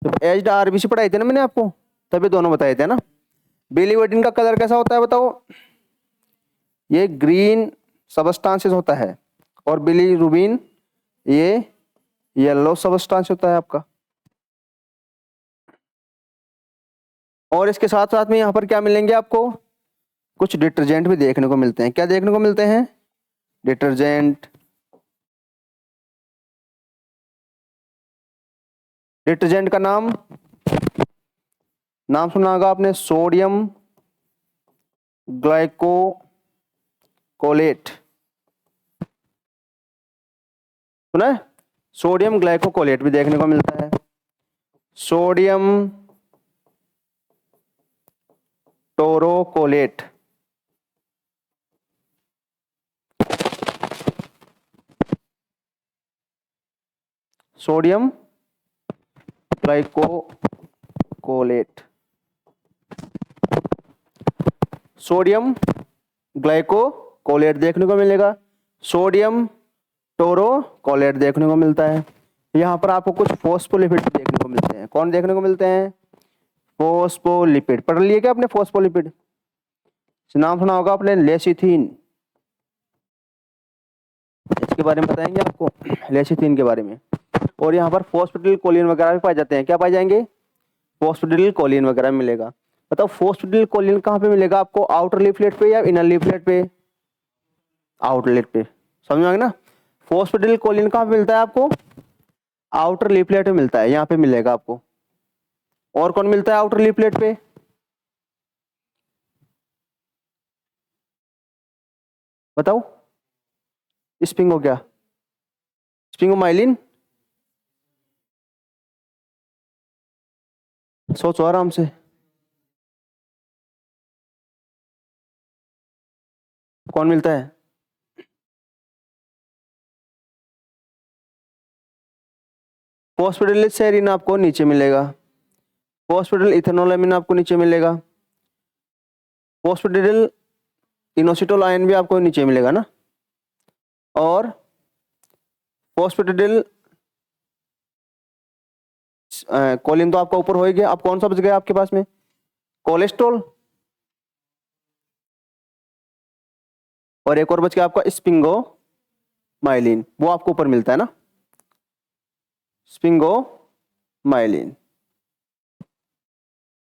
तो एज्ड आरबीसी पढ़ाई थी ना मैंने आपको, तभी दोनों बताए थे ना। बिलीवर्डिन का कलर कैसा होता है बताओ, ये ग्रीन सबस्टांसेस होता है, और बिलीरुबिन ये येलो सबस्टांस होता है आपका। और इसके साथ साथ में यहाँ पर क्या मिलेंगे आपको, कुछ डिटर्जेंट भी देखने को मिलते हैं। क्या देखने को मिलते हैं, डिटर्जेंट। डिटर्जेंट का नाम सुना होगा आपने, सोडियम ग्लाइकोकोलेट। सुना है, सोडियम ग्लाइकोकोलेट भी देखने को मिलता है। सोडियम टोरोकोलेट, सोडियम ग्लाइकोकोलेट, सोडियम ग्लाइकोकोलेट देखने को मिलेगा। सोडियम टोरोकोलेट देखने को मिलता है। यहाँ पर आपको कुछ फॉस्फोलिपिड देखने को मिलते हैं। कौन देखने को मिलते हैं? फोस्फोलिपिड। पढ़ लिए क्या आपने फोस्फोलिपिड? नाम सुना होगा आपने, लेसिथिन। इसके बारे में बताएंगे आपको, लेसिथिन के बारे में। और यहाँ पर फोस्फेटिल कोलिन वगैरह भी पाए जाते हैं। क्या पाए जाएंगे? फोस्फेटिल कोलिन वगैरह मिलेगा। बताओ फोस्फेटिल कोलिन कहाँ पे मिलेगा आपको? आउटर लीफलेट पे या इनर लीफलेट पे? आउटलेट पे। समझ में आ गया ना? फोस्फेटिल कोलिन कहाँ पे मिलता है आपको? आउटर लीफलेट में मिलता है, यहाँ पे मिलेगा आपको। और कौन मिलता है आउटर लीफलेट पे? बताओ। स्पिंगो क्या? स्पिंगोमाइलिन। सोचो आराम से। कौन मिलता है? फोस्फेटिल सेरीन आपको नीचे मिलेगा। फोस्फेटिल इथेनोलामिन आपको नीचे मिलेगा। फोस्फेटिल इनोसिटोल आयन भी आपको नीचे मिलेगा ना। और फोस्फेटिल कोलिन तो आपका ऊपर हो ही गया। अब कौन सा बच गया आपके पास में? कोलेस्ट्रॉल। और एक और बच गया आपका स्पिंगो माइलिन, वो आपको ऊपर मिलता है ना, स्पिंगो माइलिन।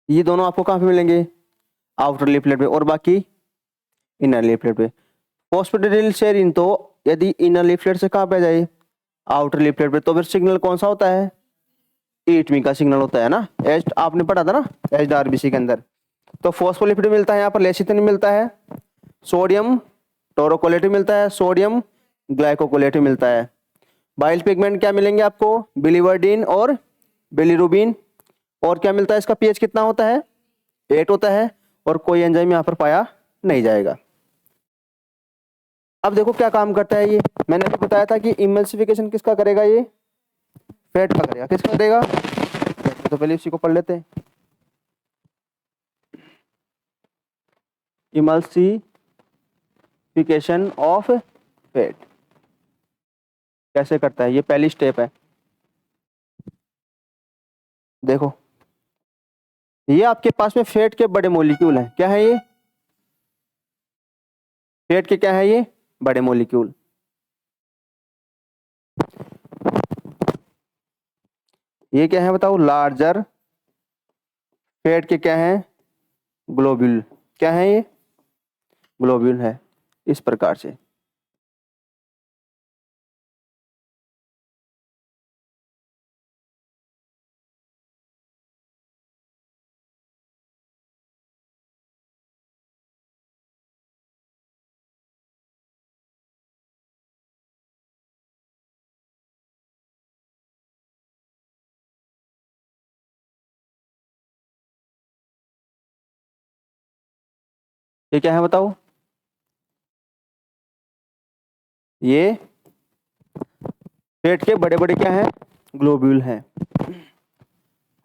ये दोनों आपको कहां पे मिलेंगे? आउटर लीफलेट पे। और बाकी इनर लीफलेट पे। फोस्फेटिल सेरीन तो यदि इनर लीफलेट से कहां पे जाए? आउटर लीफलेट पे। तो फिर सिग्नल कौन सा होता है? ईटमी का सिग्नल होता है ना। एच आपने पढ़ा था ना HRBC के अंदर। तो फोस्फोलिपिड मिलता है यहाँ पर, लेसिथिन मिलता है, सोडियम टोरोकोलेटिव मिलता है, सोडियम ग्लाइकोकोलेटिव मिलता है। बाइल पिगमेंट क्या मिलेंगे आपको? बिलीवर्डिन और बिलीरुबिन। और क्या मिलता है? इसका पीएच कितना होता है? 8 होता है। और कोई एंजाइम यहाँ पर पाया नहीं जाएगा। अब देखो क्या काम करता है ये। मैंने अभी बताया था कि इमल्सिफिकेशन किसका करेगा? ये फैट का करेगा। किसका करेगा? तो पहले इसी को पढ़ लेते हैं। इमल्सिफिकेशन ऑफ फैट कैसे करता है? ये पहली स्टेप है। देखो ये आपके पास में फैट के बड़े मॉलिक्यूल हैं। क्या है ये? फैट के क्या है ये? बड़े मॉलिक्यूल। ये क्या है बताओ? लार्जर फैट के क्या है? ग्लोब्यूल। क्या है ये? ग्लोब्यूल है। इस प्रकार से। ये क्या है बताओ? ये फैट के बड़े बड़े क्या हैं? ग्लोब्यूल हैं।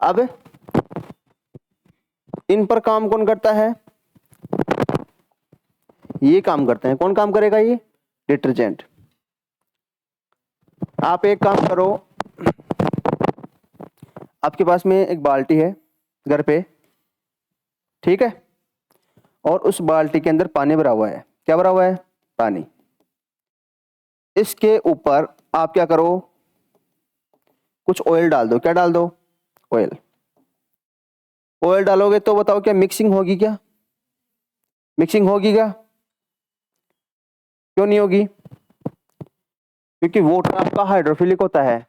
अब इन पर काम कौन करता है? ये काम करते हैं। कौन काम करेगा? ये डिटर्जेंट। आप एक काम करो, आपके पास में एक बाल्टी है घर पे, ठीक है, और उस बाल्टी के अंदर पानी भरा हुआ है। क्या भरा हुआ है? पानी। इसके ऊपर आप क्या करो? कुछ ऑयल डाल दो। क्या डाल दो? ऑयल। ऑयल डालोगे तो बताओ क्या मिक्सिंग होगी? क्या मिक्सिंग होगी? क्या क्यों नहीं होगी? क्योंकि वाटर आपका हाइड्रोफिलिक होता है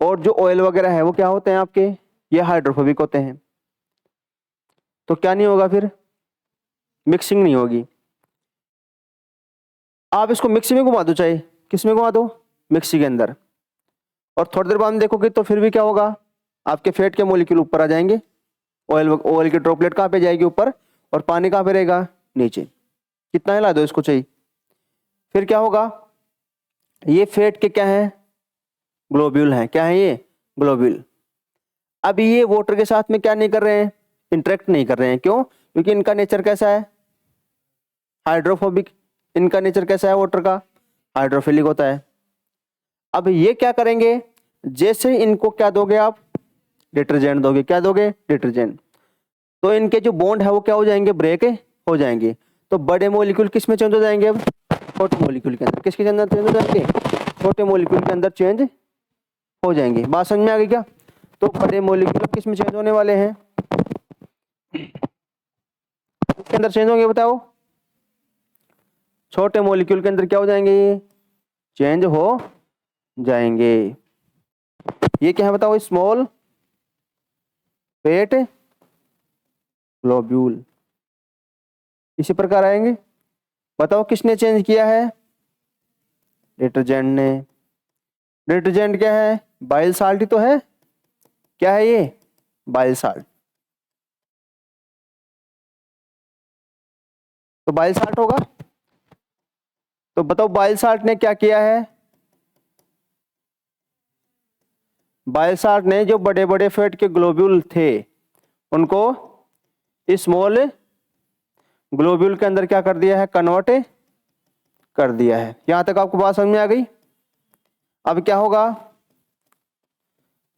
और जो ऑयल वगैरह है वो क्या होते हैं आपके? ये हाइड्रोफोबिक होते हैं। तो क्या नहीं होगा फिर? मिक्सिंग नहीं होगी। आप इसको मिक्सी में घुमा दो, चाहे किस में घुमा दो? मिक्सी के अंदर। और थोड़ी देर बाद में देखोगे तो फिर भी क्या होगा? आपके फैट के मॉलिक्यूल ऊपर आ जाएंगे। ऑयल की ड्रॉपलेट कहाँ पे जाएगी? ऊपर। और पानी कहाँ पे रहेगा? नीचे। कितना हिला दो इसको, चाहिए। फिर क्या होगा? ये फैट के क्या है? ग्लोब्यूल हैं। क्या है ये? ग्लोब्यूल। अब ये वाटर के साथ में क्या नहीं कर रहे हैं? इंटरेक्ट नहीं कर रहे हैं। क्यों? क्योंकि इनका नेचर कैसा है? हाइड्रोफोबिक। इनका नेचर कैसा है वाटर का? हाइड्रोफिलिक होता है। अब ये क्या करेंगे? जैसे इनको क्या दोगे आप? डिटर्जेंट दोगे, क्या दोगे, डिटर्जेंट। तो इनके जो बॉन्ड है वो क्या हो जाएंगे, ब्रेक हो जाएंगे। तो बड़े मॉलिक्यूल किस में चेंज हो जाएंगे, अब छोटे मॉलिक्यूल के अंदर। किसके अंदर चेंज हो जाएंगे, छोटे मॉलिक्यूल के अंदर चेंज हो जाएंगे। बात समझ में आ गई क्या। तो बड़े मॉलिक्यूल किस में चेंज होने वाले हैं, किसके अंदर चेंज होंगे बताओ, छोटे मॉलिक्यूल के अंदर क्या हो जाएंगे, चेंज हो जाएंगे। ये क्या है बताओ, स्मॉल फेट ग्लोब्यूल, इसी प्रकार आएंगे। बताओ किसने चेंज किया है, डिटर्जेंट ने। डिटर्जेंट क्या है, बाइल साल्ट ही तो है, क्या है ये, बाइल साल्ट। तो बाइल साल्ट होगा। तो बताओ बाइल साल्ट ने क्या किया है, बाइल साल्ट ने जो बड़े बड़े फैट के ग्लोब्यूल थे उनको स्मॉल ग्लोब्यूल के अंदर क्या कर दिया है, कन्वर्ट कर दिया है। यहां तक आपको बात समझ में आ गई। अब क्या होगा,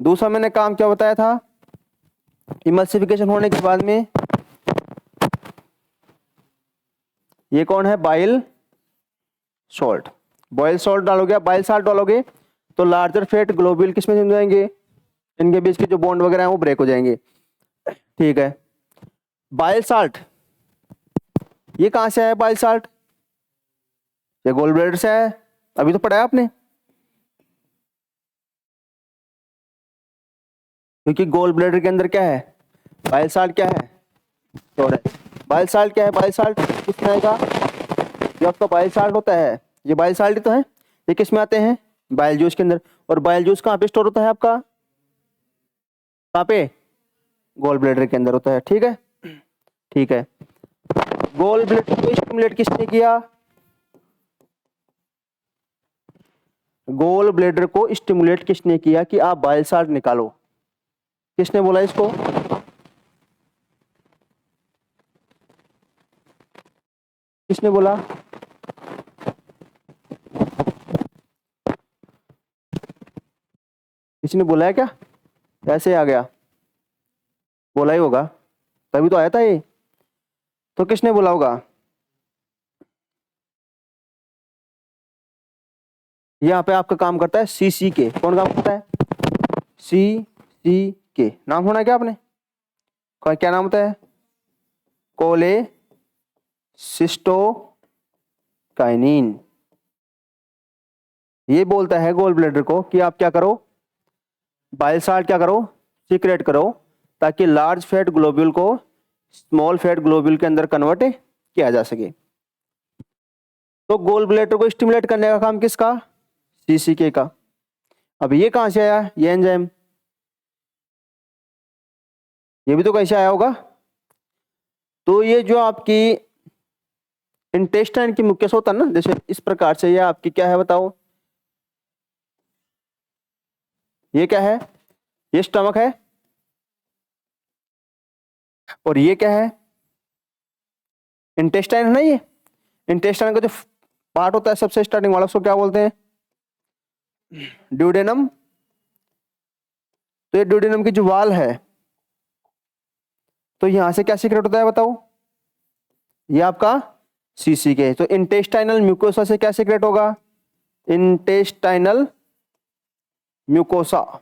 दूसरा मैंने काम क्या बताया था, इमल्सिफिकेशन होने के बाद में ये कौन है, बाइल सॉल्ट। बॉयल सॉल्ट डालोगे, बाइल साल्ट डालोगे तो लार्जर फेट ग्लोब्यूल किसमें चेंज हो जाएंगे, इनके बीच के जो बॉन्ड वगैरह हैं वो ब्रेक हो जाएंगे। ठीक है, बाइल साल्ट ये कहां से है, बाइल साल्ट ये गोल ब्लैडर से है, अभी तो पढ़ा है आपने। क्योंकि गोल ब्लैडर के अंदर क्या है, बाइल साल्ट क्या है, सॉरी बाइल साल्ट क्या है, बाइल साल्ट किसमें आएगा, जो आपका बाइल साल्ट होता है ये बाइल साल्ट ही तो है, ये किस में आते हैं, बाइल जूस के अंदर। और बाइल जूस कहाँ पे स्टोर होता है आपका, कहाँ पे, गोल ब्लैडर के अंदर होता है। ठीक है, ठीक है। गोल ब्लैडर को स्टिमुलेट किसने किया, गोल ब्लैडर को स्टिमुलेट किसने किया कि आप बाइल साल्ट निकालो, किसने बोला इसको, किसने बोला, किसने बोला है क्या, कैसे आ गया, बोला ही होगा तभी तो आया था ये। तो किसने बोला होगा, यहाँ पे आपका काम करता है सीसी के, कौन काम करता है, सी के, नाम सुना क्या आपने, क्या नाम होता है, कोले सिस्टोकाइनिन। ये बोलता है गोल ब्लैडर को कि आप क्या करो, बाइल साल्ट क्या करो, सीक्रेट करो, ताकि लार्ज फैट ग्लोब्यूल को स्मॉल फैट ग्लोब्यूल के अंदर कन्वर्ट किया जा सके। तो गोल ब्लैडर को स्टिमुलेट करने का काम किसका, सीसीके का। अब ये कहां से आया, ये एंजाइम, ये भी तो कैसे आया होगा। तो ये जो आपकी इंटेस्टाइन की मुक्केस होता है ना, जैसे इस प्रकार से, ये आपकी क्या है बताओ, ये क्या है, ये स्टमक है, और ये क्या है, इंटेस्टाइन है ना। ये इंटेस्टाइन का जो पार्ट होता है सबसे स्टार्टिंग वाला, उसको क्या बोलते हैं, ड्यूडेनम। तो ये ड्यूडेनम की जो वाल है, तो यहां से क्या सीक्रेट होता है बताओ, ये आपका सीसी के। तो इंटेस्टाइनल म्यूकोसा से क्या सीक्रेट होगा, इंटेस्टाइनल म्यूकोसा,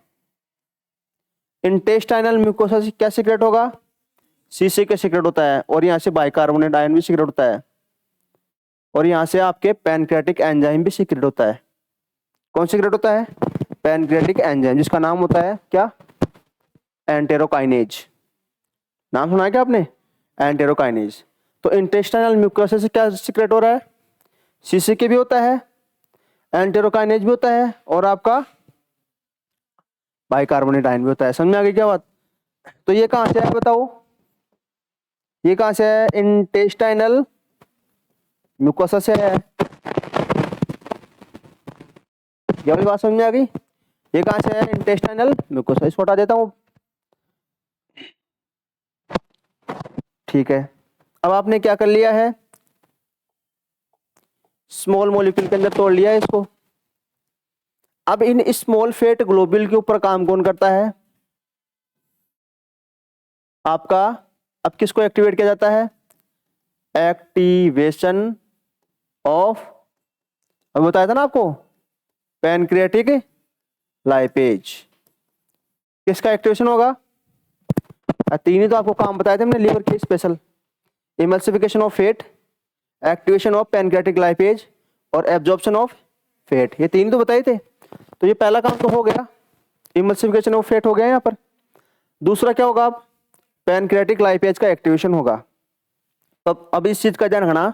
इंटेस्टाइनल म्यूकोसा से क्या सीक्रेट होगा, सीसी के सीक्रेट होता है। और यहां से बाइकार्बोनेट आयन भी सीक्रेट होता है, और यहां से आपके पैनक्रियाटिक एंजाइम भी सीक्रेट होता है। कौन सीक्रेट होता है, पैनक्रियाटिक एंजाइम, जिसका नाम होता है क्या, एंटेरोकाइनेज। नाम सुना है क्या आपने, एंटेरोकाइनेज। तो इंटेस्टाइनल म्यूकोसा से क्या सीक्रेट हो रहा है, सीसी के भी होता है, एंटेरोकाइनेज भी होता है, और आपका बाइकार्बोनेट आयन भी होता है। समझ में आ गई क्या बात। तो ये कहां से है बताओ, ये कहां से है, इंटेस्टाइनल म्यूकोसा से है। ये वाली बात समझ में आ गई, ये कहां से है, इंटेस्टाइनल म्यूकोसा। इसको हटा देता हूं। ठीक है, अब आपने क्या कर लिया है, स्मॉल मॉलिक्यूल के अंदर तोड़ लिया है इसको। अब इन स्मॉल फैट ग्लोब्यूल के ऊपर काम कौन करता है, आपका अब किसको एक्टिवेट किया जाता है? एक्टिवेशन ऑफ, अब बताया था ना आपको, पैनक्रियाटिक लाइपेज। किसका एक्टिवेशन होगा? तीन ही तो आपको काम बताए थे हमने लीवर के special, emulsification of fat, activation of pancreatic lipase और एब्जॉर्प्शन ऑफ फैट, ये तीन तो बताए थे। तो ये पहला काम तो हो गया, इमल्सिफिकेशन ऑफ फैट हो गया यहाँ पर। दूसरा क्या होगा? अब पैनक्रियाटिक लाइपेज का एक्टिवेशन होगा। तो अब इस चीज का ध्यान रखना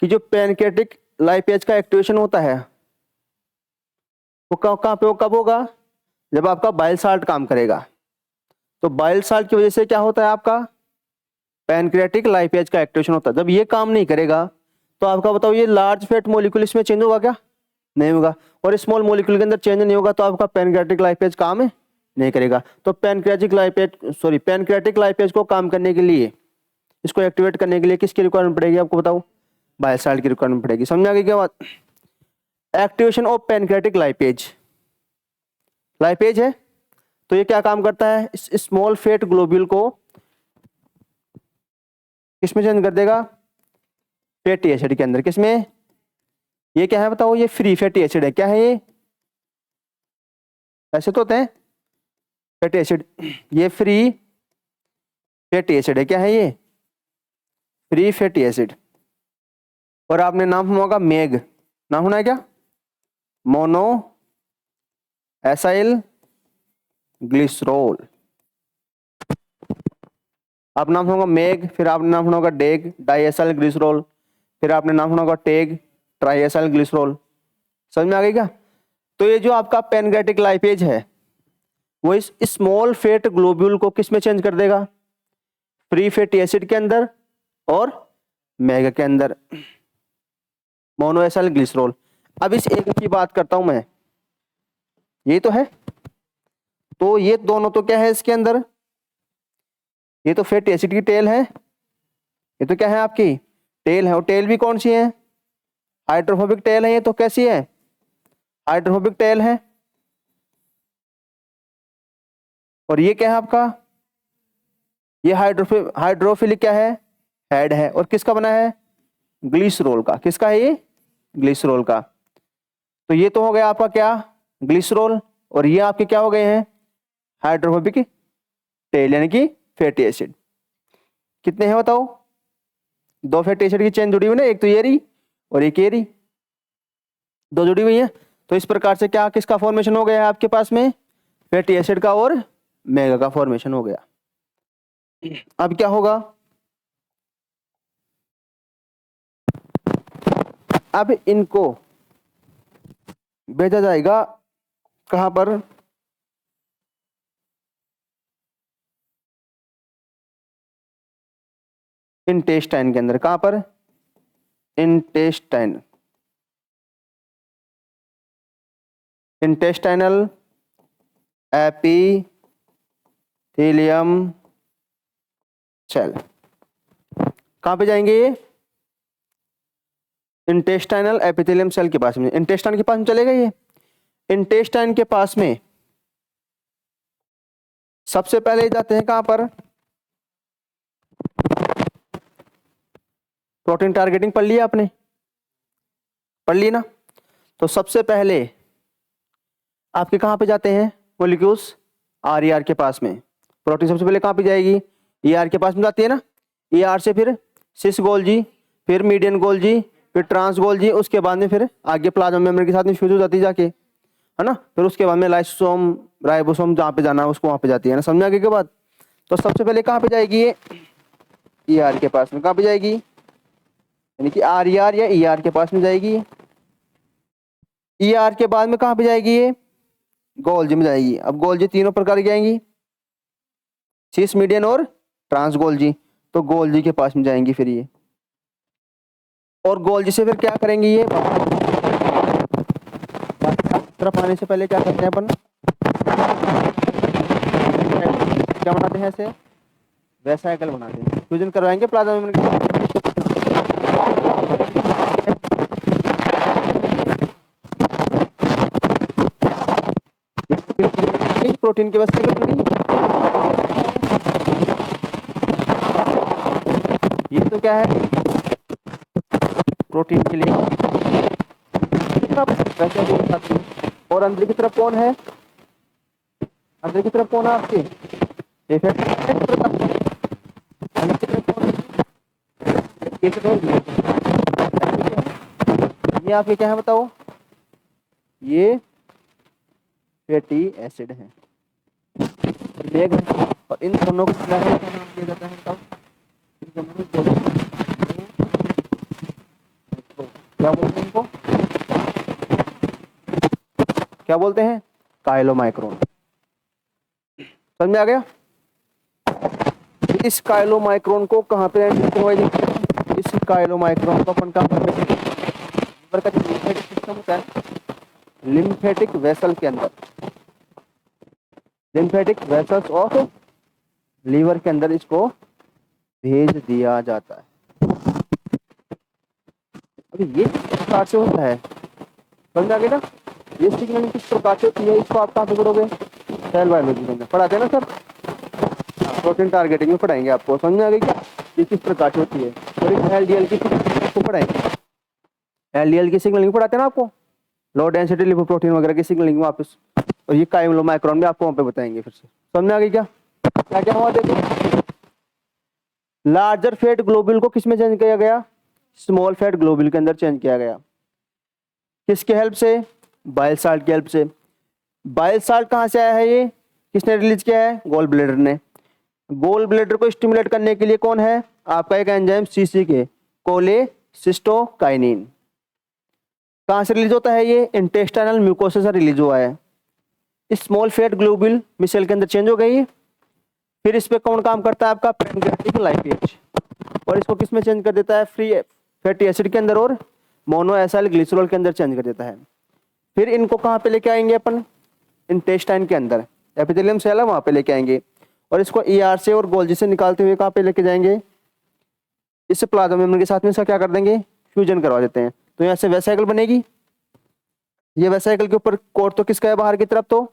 कि जो पैनक्रियाटिक लाइपेज का एक्टिवेशन होता है वो कहाँ पे, वो कब होगा? जब आपका बाइल साल्ट काम करेगा। तो बाइल साल्ट की वजह से क्या होता है? आपका पैनक्रियाटिक लाइपेज का एक्टिवेशन होता है। जब ये काम नहीं करेगा तो आपका बताओ ये लार्ज फैट मॉलिक्यूल इसमें चेंज होगा क्या? नहीं होगा। और स्मॉल मॉलिक्यूल के अंदर चेंज नहीं होगा तो आपका पैनक्रियाटिक लाइपेज काम नहीं करेगा। तो पैनक्रियाटिक लाइपेज को काम करने के लिए, इसको एक्टिवेट करने के लिए किसकी रिक्वायरमेंट पड़ेगी आपको बताओ? बाइल साल्ट की रिक्वायरमेंट पड़ेगी। समझ आ गई क्या बात? Activation of pancreatic lipase, lipase है तो ये क्या काम करता है? इस स्मॉल फैट ग्लोब्यूल को किसमें चेंज कर देगा? फैटी एसिड के अंदर। किसमें? ये क्या है बताओ? ये फ्री फैटी एसिड है। क्या है ये? ऐसे तो होते हैं फैटी एसिड, ये फ्री फैटी एसिड है। क्या है ये? Free fatty acid. और आपने नाम सुना होगा मेग, नाम सुना है क्या? Mono acyl glycerol. आप नाम सुना होगा मेग, फिर आपने नाम सुना होगा डेग डाइएसाइल ग्लिसरॉल, फिर आपने नाम सुना होगा टेग ट्राइएसाइल ग्लिसरॉल। समझ में आ गई क्या? तो ये जो आपका पैनक्रियाटिक लाइपेज है वो इस स्मॉल फैट ग्लोब्यूल को किस में चेंज कर देगा? फ्री फैटी एसिड के अंदर और मेग के अंदर, मोनोएसाइल ग्लिसरॉल। अब इस एक की बात करता हूं मैं, ये तो है, तो ये दोनों तो क्या है इसके अंदर? ये तो फैटी एसिड की टेल है, ये तो क्या है आपकी टेल है। और टेल भी कौन सी है? हाइड्रोफोबिक टेल है। ये तो कैसी है? हाइड्रोफोबिक टेल है। और ये क्या है आपका? ये हाइड्रोफिलिक क्या है? हेड है। और किसका बना है? ग्लिसरॉल का। किसका है ये? ग्लिसरॉल का। तो ये तो हो गया आपका क्या? ग्लिसरॉल। और ये आपके क्या हो गए हैं? हाइड्रोफोबिक टेल यानी कि फैटी एसिड। कितने हैं बताओ? दो फैटी एसिड की चेन जुड़ी हुई ना, एक तो ये रही और एक ये रही, दो जुड़ी हुई है। तो इस प्रकार से क्या किसका फॉर्मेशन हो गया है आपके पास में? फैटी एसिड का और मेगा का फॉर्मेशन हो गया। अब क्या होगा? अब इनको भेजा जाएगा कहां पर? इंटेस्टाइन के अंदर। कहां पर? Intestine, intestinal epithelium cell. कहां पे जाएंगे ये? इंटेस्टाइनल एपिथेलियम सेल के पास में। इंटेस्टाइन के पास में चलेगा ये। इंटेस्टाइन के पास में सबसे पहले जाते हैं कहां पर? प्रोटीन टारगेटिंग पढ़ लिया आपने? पढ़ ली ना? तो सबसे पहले आपके कहां पे जाते हैं मॉलिक्यूल्स? आर के पास में। प्रोटीन सबसे पहले कहां पे जाएगी? ER के पास में जाती है ना। ER से फिर सिस गोल्जी, फिर मीडियन गोल्जी, फिर ट्रांस गोल्जी, उसके बाद में फिर आगे प्लाज्मा मेम्ब्रेन के साथ में फ्यूज हो जाती है जाके, है ना। फिर उसके बाद में लाइसोसोम राइबोसोम जहाँ पे जाना है उसको वहां पे जाती है ना। समझ आगे के बाद? तो सबसे पहले कहां पे जाएगी ये? ER के पास में। कहां पे जाएगी? यानी कि RER या ER के पास में जाएगी। ER के बाद में कहां पे जाएगी ये? गोल्जी में जाएगी। अब गोल्जी तीनों प्रकार की आएंगी, सिस मीडियन और ट्रांस गोल्जी। तो गोल्जी के पास में जाएंगी फिर ये। और गोल्जी से फिर क्या करेंगे ये? तरफ आने से पहले क्या करते हैं अपन? क्या बनाते हैं? ऐसे वेसाइकल बनाते हैं, फ्यूजन करवाएंगे प्लाज्मा मेम्ब्रेन के साथ। प्रोटीन की वेसाइकल बन गई। तो क्या है, प्रोटीन के लिए वैसे बोल पाते हैं। और अंदर की तरफ कौन है, अंदर की तरफ कौन है आपके, ये फैट है, अंदर की तरफ कौन है, ये आपके क्या है बताओ, ये फैटी एसिड है। और इन दोनों को क्या नाम दिया जाता है बताओ, इन दोनों को क्या बोलते हैं, इनको क्या बोलते हैं, काइलोमाइक्रोन। समझ में आ गया। इस काइलोमाइक्रोन को कहाँ पे, इस काइलोमाइक्रोन को अपन कहाँ पे, लीवर का जो लिम्फेटिक सिस्टम होता है, लिम्फेटिक वेसल के अंदर, लिम्फेटिक वेसल्स ऑफ लीवर के अंदर इसको भेज दिया जाता है। अभी ये किस प्रकार से होता है, समझ आ गया ना, ये सिग्नलिंग किस प्रकार से होती है, इसको आप कहाँ पे पढ़ोगे, सेल बायोलॉजी के अंदर पढ़ाते हैं ना सर, प्रोटीन टारगेटिंग में पढ़ाएंगे आपको। समझ में आ गई क्या, ये किस प्रकार से होती है। और एलडीएल की को पढ़ाएंगे, एलडीएल की सिग्नलिंग पढ़ाते हैं ना आपको, लो डेंसिटी लिपोप्रोटीन वगैरह की सिग्नलिंग वापस, और ये काइलोमाइक्रोन भी आपको वहाँ पे बताएंगे फिर से। समझ में आ गई क्या, क्या क्या हुआ देखो। लार्जर फैट ग्लोबुल को किस में चेंज किया गया, स्मॉल फैट ग्लोबुल के अंदर चेंज किया गया, किसके हेल्प से, बाइल साल्ट की हेल्प से। बाइल साल्ट कहाँ से आया है, ये किसने रिलीज किया है, गोल ब्लेडर ने। गोल ब्लेडर को स्टिमुलेट करने के लिए कौन है आपका, एक एंजाइम सीसीके, कोलेसिस्टोकाइनिन। कहाँ से रिलीज होता है ये, इंटेस्टाइनल म्यूकोसा से रिलीज हुआ है। स्मॉल फैट ग्लोबुल मिसेल के अंदर चेंज हो गई। फिर इस पे कौन काम करता है आपका, पैनक्रियाटिक लाइपेज, और इसको किस में चेंज कर देता है, फ्री फैटी एसिड के अंदर और मोनोएसाइल ग्लिसरॉल के अंदर चेंज कर देता है। फिर इनको कहाँ पे लेके आएंगे अपन, इंटेस्टाइन के अंदर, एपिथेलियम सेल है वहाँ पे लेके आएंगे, और इसको ईआर से और गोल्जी से निकालते हुए कहाँ पे लेके जाएंगे, इस प्लाज्मा मेम्ब्रेन के साथ में इसका क्या कर देंगे, फ्यूजन करवा देते हैं। तो यहाँ से वेसाइकल बनेगी, ये वेसाइकल के ऊपर कोट तो किसका है, बाहर की तरफ तो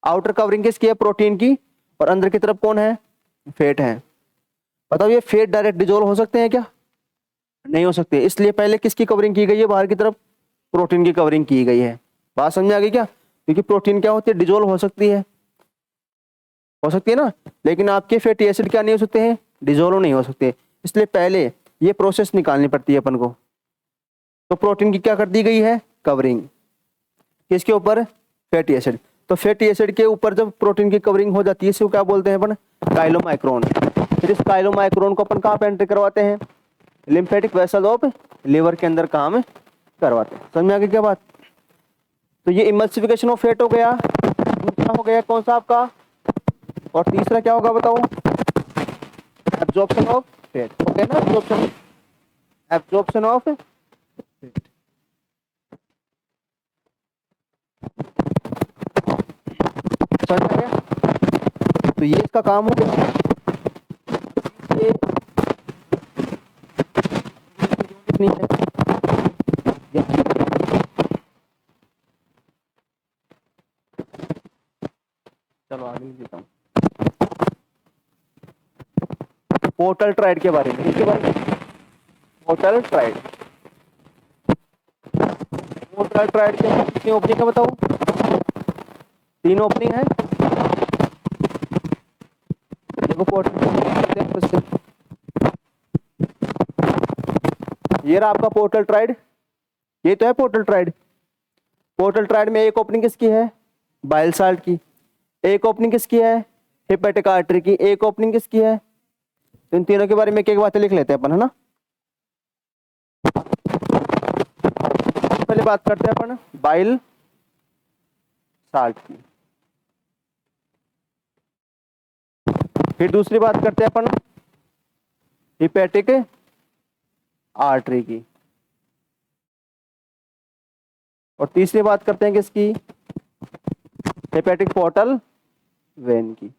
आउटर कवरिंग किसकी है, प्रोटीन की, और अंदर की तरफ कौन है, फैट है। बताओ ये फैट डायरेक्ट डिजोल्व हो सकते हैं क्या, नहीं हो सकते, इसलिए पहले किसकी कवरिंग की गई है, बाहर की तरफ प्रोटीन की कवरिंग की गई है। बात समझ आ गई क्या, क्योंकि प्रोटीन क्या होती है, डिजोल्व हो सकती है, हो सकती है ना, लेकिन आपके फैटी एसिड क्या नहीं हो सकते हैं, डिजोल्व नहीं हो सकते, इसलिए पहले ये प्रोसेस निकालनी पड़ती है अपन को। तो प्रोटीन की क्या कर दी गई है, कवरिंग, किसके ऊपर, फैटी एसिड। तो फैटी एसिड के ऊपर जब प्रोटीन की कवरिंग हो जाती है, इसको क्या बोलते हैं अपन, काइलोमाइक्रोन। फिर इस काइलोमाइक्रोन को अपन कहाँ पे एंटर करवाते हैं, लिम्फेटिक वेसल ऑफ लिवर के अंदर काम करवाते हैं। समझ में आ गई क्या बात। तो ये इमल्सिफिकेशन ऑफ फैट हो गया, दूसरा हो गया कौन सा आपका, और तीसरा क्या होगा बताओ, एब्जॉर्प्शन ऑफ फैट हो गया ना, एब्जॉर्प्शन, एब्जॉर्प्शन ऑफ फैट। समझ में आ गया। तो ये इसका काम हो गया, ये नहीं है, चलो आगे देता हूँ। पोर्टल ट्राइड के बारे में, इसके बारे में, पोर्टल ट्राइड, पोर्टल ट्राइड के कितनी ओपनिंग है बताओ, 3 ओपनिंग है। देखो पोर्टल, ये रहा आपका पोर्टल ट्राइड, ये तो है पोर्टल ट्राइड। पोर्टल ट्राइड में एक ओपनिंग किसकी है, बाइल साल्ट की, एक ओपनिंग किसकी है, हेपेटिक आर्टरी की, एक ओपनिंग किसकी है। तो इन तीनों के बारे में एक एक बातें लिख लेते हैं अपन, है ना। पहले बात करते हैं अपन बाइल साल्ट की, फिर दूसरी बात करते हैं अपन हेपेटिक आर्टरी की, और तीसरी बात करते हैं किसकी, हेपेटिक पोर्टल वेन की।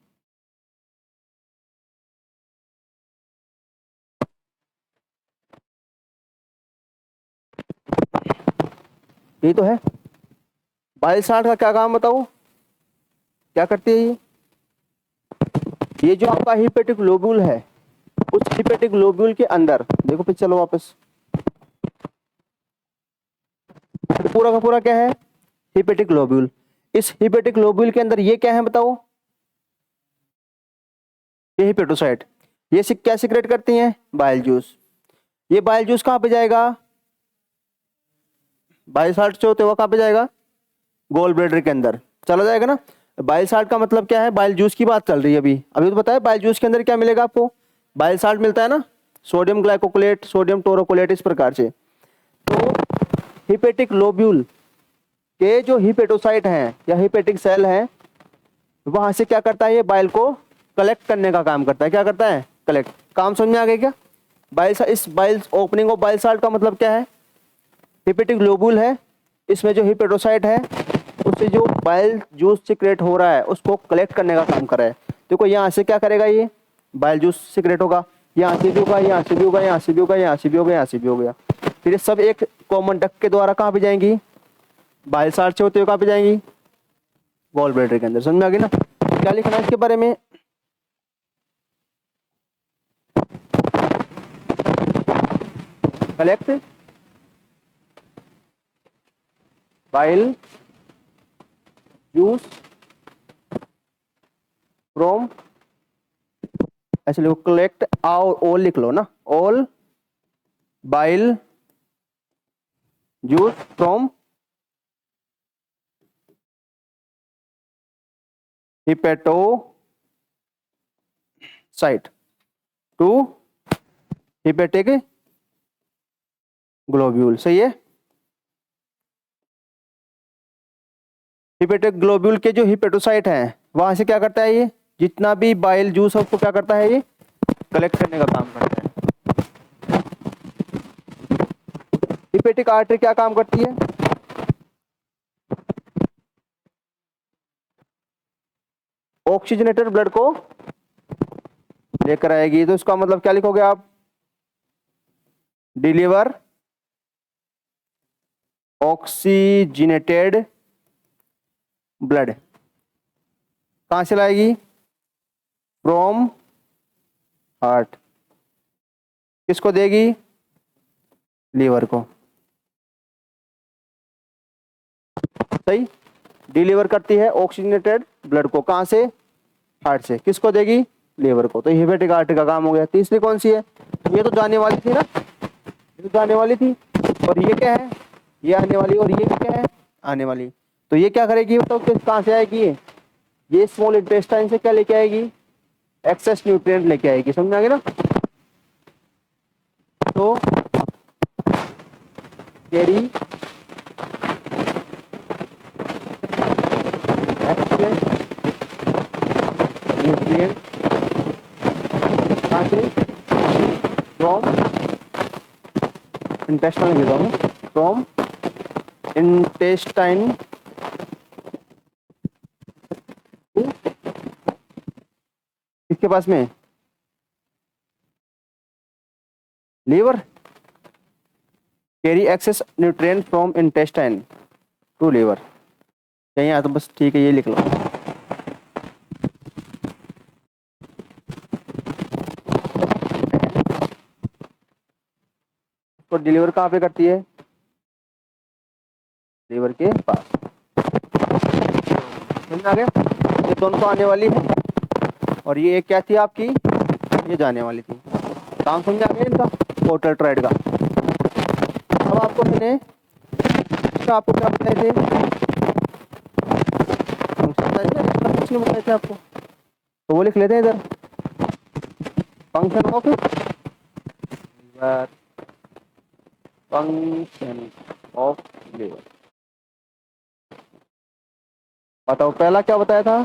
यही तो है। बाइल साल्ट का क्या काम बताओ, क्या करती है ये जो आपका हेपेटिक लोब्यूल है, उस हिपेटिक ग्लोब्यूल के अंदर देखो, फिर चलो वापस, पूरा का पूरा क्या है, हिपेटिक ग्लोब्यूल। इस हिपेटिक ग्लोब्यूल के अंदर ये क्या है बताओ, ये हिपेटोसाइट। ये क्या सिक्रेट करती हैं, बाइल जूस। ये बाइल जूस कहाँ पे जाएगा, बाइल साल्ट से होते हुए कहाँ पे जाएगा, गोल ब्लैडर के अंदर चला जाएगा ना। बाइल साल्ट का मतलब क्या है, बाइल जूस की बात चल रही है अभी अभी तो बताया, बाइल जूस के अंदर क्या मिलेगा आपको, बाइल साल्ट मिलता है ना, सोडियम ग्लाइकोकोलेट, सोडियम टोरोकोलेट, इस प्रकार से। तो हिपेटिक लोब्यूल के जो हिपेटोसाइट हैं या हिपेटिक सेल हैं, वहां से क्या करता है, ये बाइल को कलेक्ट करने का काम करता है। क्या करता है, कलेक्ट। काम समझ में आ गया क्या, बाइल, इस bile opening of bile salt का मतलब क्या है, हिपेटिक ग्लोबुल है, इसमें जो हिपेटोसाइट है उससे जो बाइल जूस सिक्रेट हो रहा है उसको कलेक्ट करने का काम कर रहा है। देखो यहाँ से क्या करेगा, ये बाइल जूस सिक्रेट होगा, यहाँ से भी होगा, यहाँ से भी होगा, यहाँ से भी होगा, यहाँ से भी होगा, यहाँ से भी हो गया। फिर ये सब एक कॉमन डक्ट के द्वारा कहाँ पे जाएंगी, बाइल साल्ट से होते हुए कहाँ पे जाएंगी, गॉल ब्लैडर के अंदर। समझ में आ गई ना। क्या लिखना है इसके बारे में, कलेक्ट बाइल जूस फ्रॉम, ऐसे लिखो, कलेक्ट ऑल लिख लो ना, all bile juice from hepatocyte to hepatic globule. सही है। हिपेटिक ग्लोब्यूल के जो हिपेटोसाइट हैं वहां से क्या करता है, ये जितना भी बाइल जूस है उसको क्या करता है, ये कलेक्ट करने का काम करता है। हिपेटिक आर्टरी क्या काम करती है, ऑक्सीजनेटेड ब्लड को लेकर आएगी। तो इसका मतलब क्या लिखोगे आप, डिलीवर ऑक्सीजनेटेड ब्लड। कहां से लाएगी, फ्रॉम हार्ट। किसको देगी, लीवर को। सही, डिलीवर करती है ऑक्सीजनेटेड ब्लड को, कहां से, हार्ट से। किसको देगी, लीवर को। तो हिपेटिक आर्टरी का काम हो गया। तीसरी कौन सी है, ये तो जाने वाली थी ना, ये तो जाने वाली थी, और ये क्या है, ये आने वाली, और ये क्या है, आने वाली। तो ये क्या करेगी, तो कहां से आएगी, ये स्मॉल इंटेस्टाइन से क्या लेके आएगी, एक्सेस न्यूट्रिएंट लेके आएगी। समझ में आ गया ना। तो कैरी एक्सेस न्यूट्रिएंट कहां से, फ्रॉम इंटेस्टाइन लिख रहा हूं, फ्रॉम इंटेस्टाइन किसके पास में, liver. Carry excess nutrient from intestine to liver. कहीं आ तो बस ठीक है, ये लिख लो। तो डिलीवर कहाँ पे करती है, लीवर के पास। समझ आ गया। ये दोनों तो आने वाली है, और ये एक क्या थी आपकी, ये जाने वाली थी। काम समझ आ गया इनका, पोर्टल ट्रेड का। अब आपको मैंने आपको क्या बताए थे, फंक्शन बताए थे आपको, तो वो लिख लेते हैं इधर, function of liver, function of liver. बताओ पहला क्या बताया था,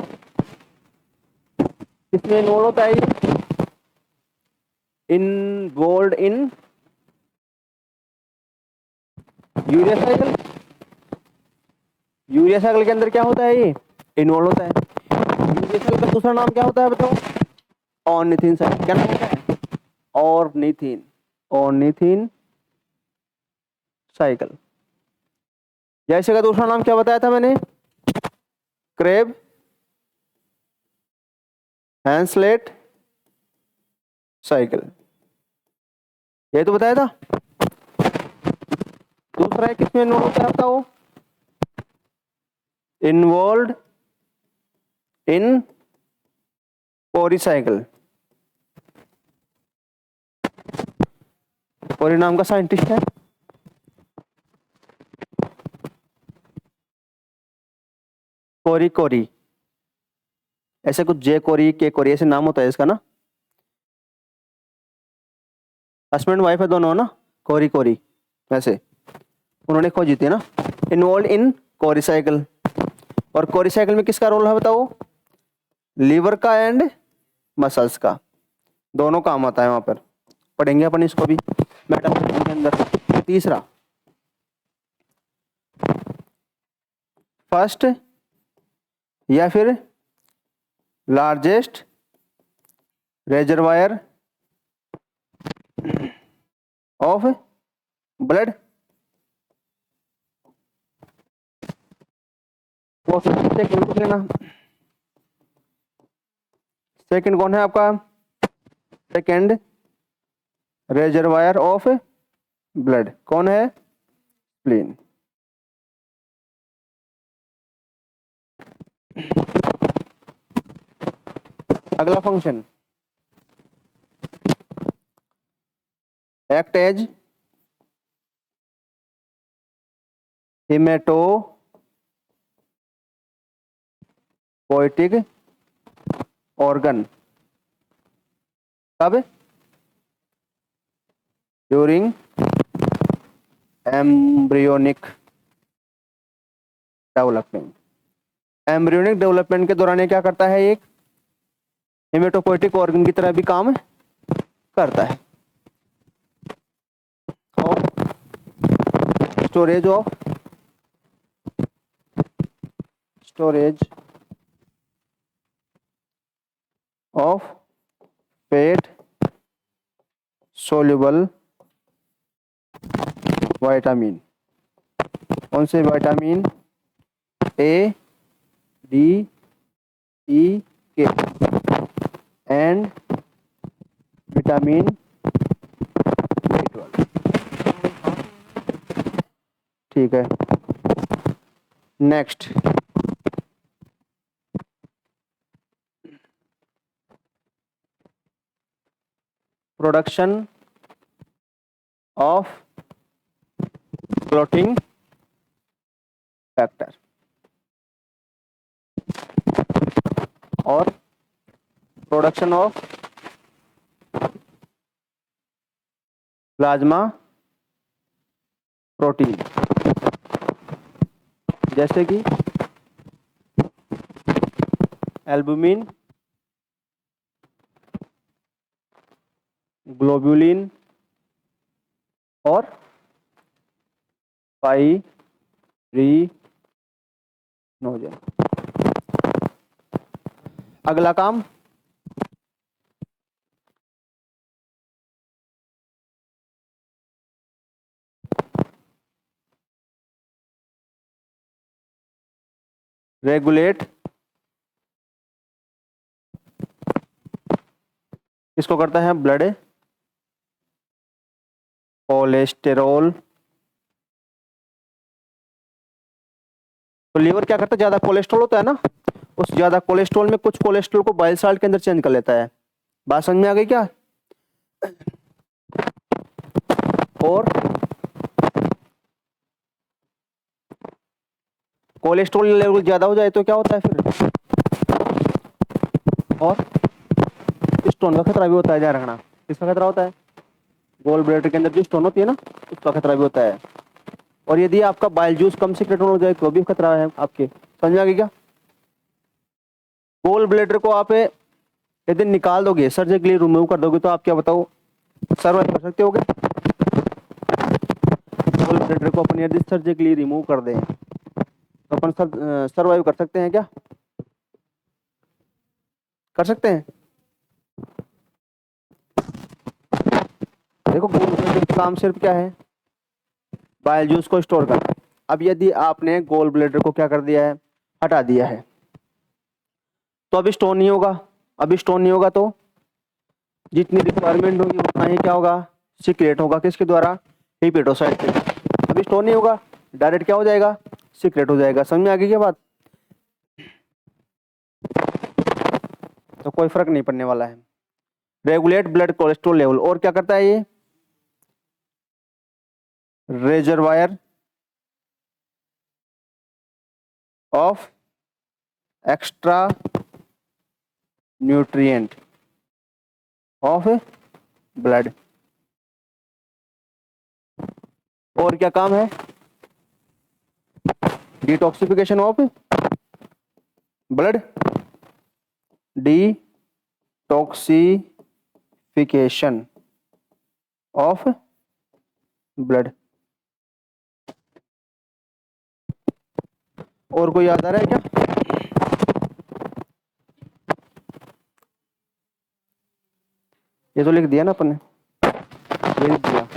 किसमें इन्वॉल्व होता है, involve in urea cycle. Urea cycle के अंदर क्या होता है, ये इन्वॉल्व होता है। यूरिया साइकिल का दूसरा नाम क्या होता है बताओ, ऑर्निथिन साइकिल। क्या नाम होता है, ऑर्निथिन, ऑर्निथिन साइकिल। जैसे का दूसरा नाम क्या बताया था मैंने, क्रेब हैंसलेट साइकिल, ये तो बताया था। दूसरा है किसमें इन्वॉल्व होता है बताओ, इन्वॉल्व इन कोरी साइकिल। कोरी नाम का साइंटिस्ट है, कोरी कोरी, ऐसे कुछ जे कोरी के कोरी ऐसे नाम होता है इसका ना, हस्बैंड वाइफ है दोनों ना, कोरी कोरी वैसे, उन्होंने खोजी थी ना। इन्वॉल्व इन कोरी साइकिल, और कोरी साइकिल में किसका रोल है बताओ, लीवर का एंड मसल्स का, दोनों काम आता है वहां पर, पढ़ेंगे अपन इसको भी मेटाबॉलिज्म के अंदर। तीसरा, फर्स्ट या फिर लार्जेस्ट रेजरवायर ऑफ ब्लड, वो सेकंड पूछ लेना। सेकंड कौन है आपका, सेकंड रेजरवायर ऑफ ब्लड कौन है, स्प्लीन। अगला function, act as haematopoietic organ, कब, during embryonic development. Embryonic development के दौरान ये क्या करता है, एक हिमेटोपोइटिक ऑर्गन की तरह भी काम करता है। और storage of fat soluble vitamin, कौन से विटामिन, ए डी ई के एंड विटामिन B12। ठीक है, next, production of clotting factor और प्रोडक्शन ऑफ प्लाज्मा प्रोटीन, जैसे कि एल्बुमिन, ग्लोबुलिन और फाइब्रिनोजन। अगला काम, रेगुलेट, इसको करता है ब्लड कोलेस्टेरोल। तो लीवर क्या करता है, ज्यादा कोलेस्ट्रॉल होता है ना, उस ज्यादा कोलेस्ट्रॉल में कुछ कोलेस्ट्रॉल को बाइल साल्ट के अंदर चेंज कर लेता है। बात समझ में आ गई क्या। और कोलेस्ट्रॉल लेवल ज्यादा हो जाए तो क्या होता है फिर, और स्टोन का खतरा भी होता है, ध्यान रखना। किसका खतरा होता है, गोल ब्लैडर के अंदर जो स्टोन होती है ना, उसका खतरा भी होता है। और यदि आपका बाइल जूस कम सीक्रेट हो जाए तो भी खतरा है आपके, समझ में आ गई क्या। गोल ब्लैडर को आप यदि निकाल दोगे, सर्जिकली रिमूव कर दोगे, तो आप क्या बताओ सर्वाइव कर सकते होगे। गोल ब्लैडर को अपन यदि सर्जिकली रिमूव कर दें तो अपन सर्वाइव कर सकते हैं क्या, कर सकते हैं। देखो गोल ब्लैडर का काम सिर्फ क्या है, बाइल जूस को स्टोर करना। अब यदि आपने गोल ब्लैडर को क्या कर दिया है, हटा दिया है, तो अभी स्टोन नहीं होगा। अभी स्टोन नहीं होगा तो जितनी रिक्वायरमेंट होगी उतना ही क्या होगा, सीक्रेट होगा। किसके द्वारा, हिपेटोसाइट के। अभी स्टोर नहीं होगा, डायरेक्ट क्या हो जाएगा, सीक्रेट हो जाएगा। समझ में आ गई क्या बात? तो कोई फर्क नहीं पड़ने वाला है। रेगुलेट ब्लड कोलेस्ट्रॉल लेवल, और क्या करता है ये, reservoir of extra nutrient of blood. और क्या काम है, detoxification of blood, detoxification of blood. और कोई याद आ रहा है क्या? ये तो लिख दिया ना अपन ने, ये लिख दिया।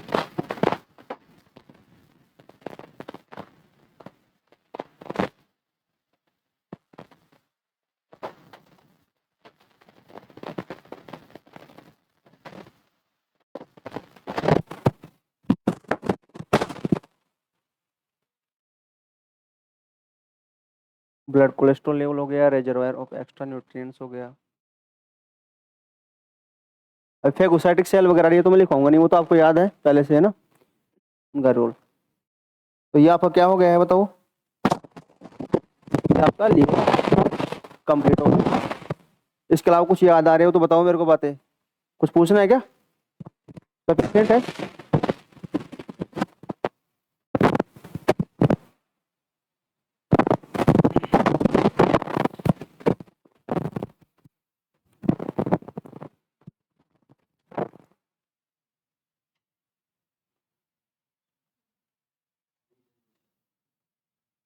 ब्लड कोलेस्ट्रॉल लेवल हो गया, रिजर्वायर ऑफ एक्स्ट्रा न्यूट्रिएंट्स हो गया। अब फेगोसाइटिक सेल वगैरह ये तो मैं लिखाऊंगा नहीं, वो तो आपको याद है पहले से, है ना, उनका रोल। तो ये आपका क्या हो गया है बताओ, ये आपका लीवर कंप्लीट हो गया। इसके अलावा कुछ याद आ रहे हो तो बताओ मेरे को बातें, कुछ पूछना है क्या? सफिशिएंट है?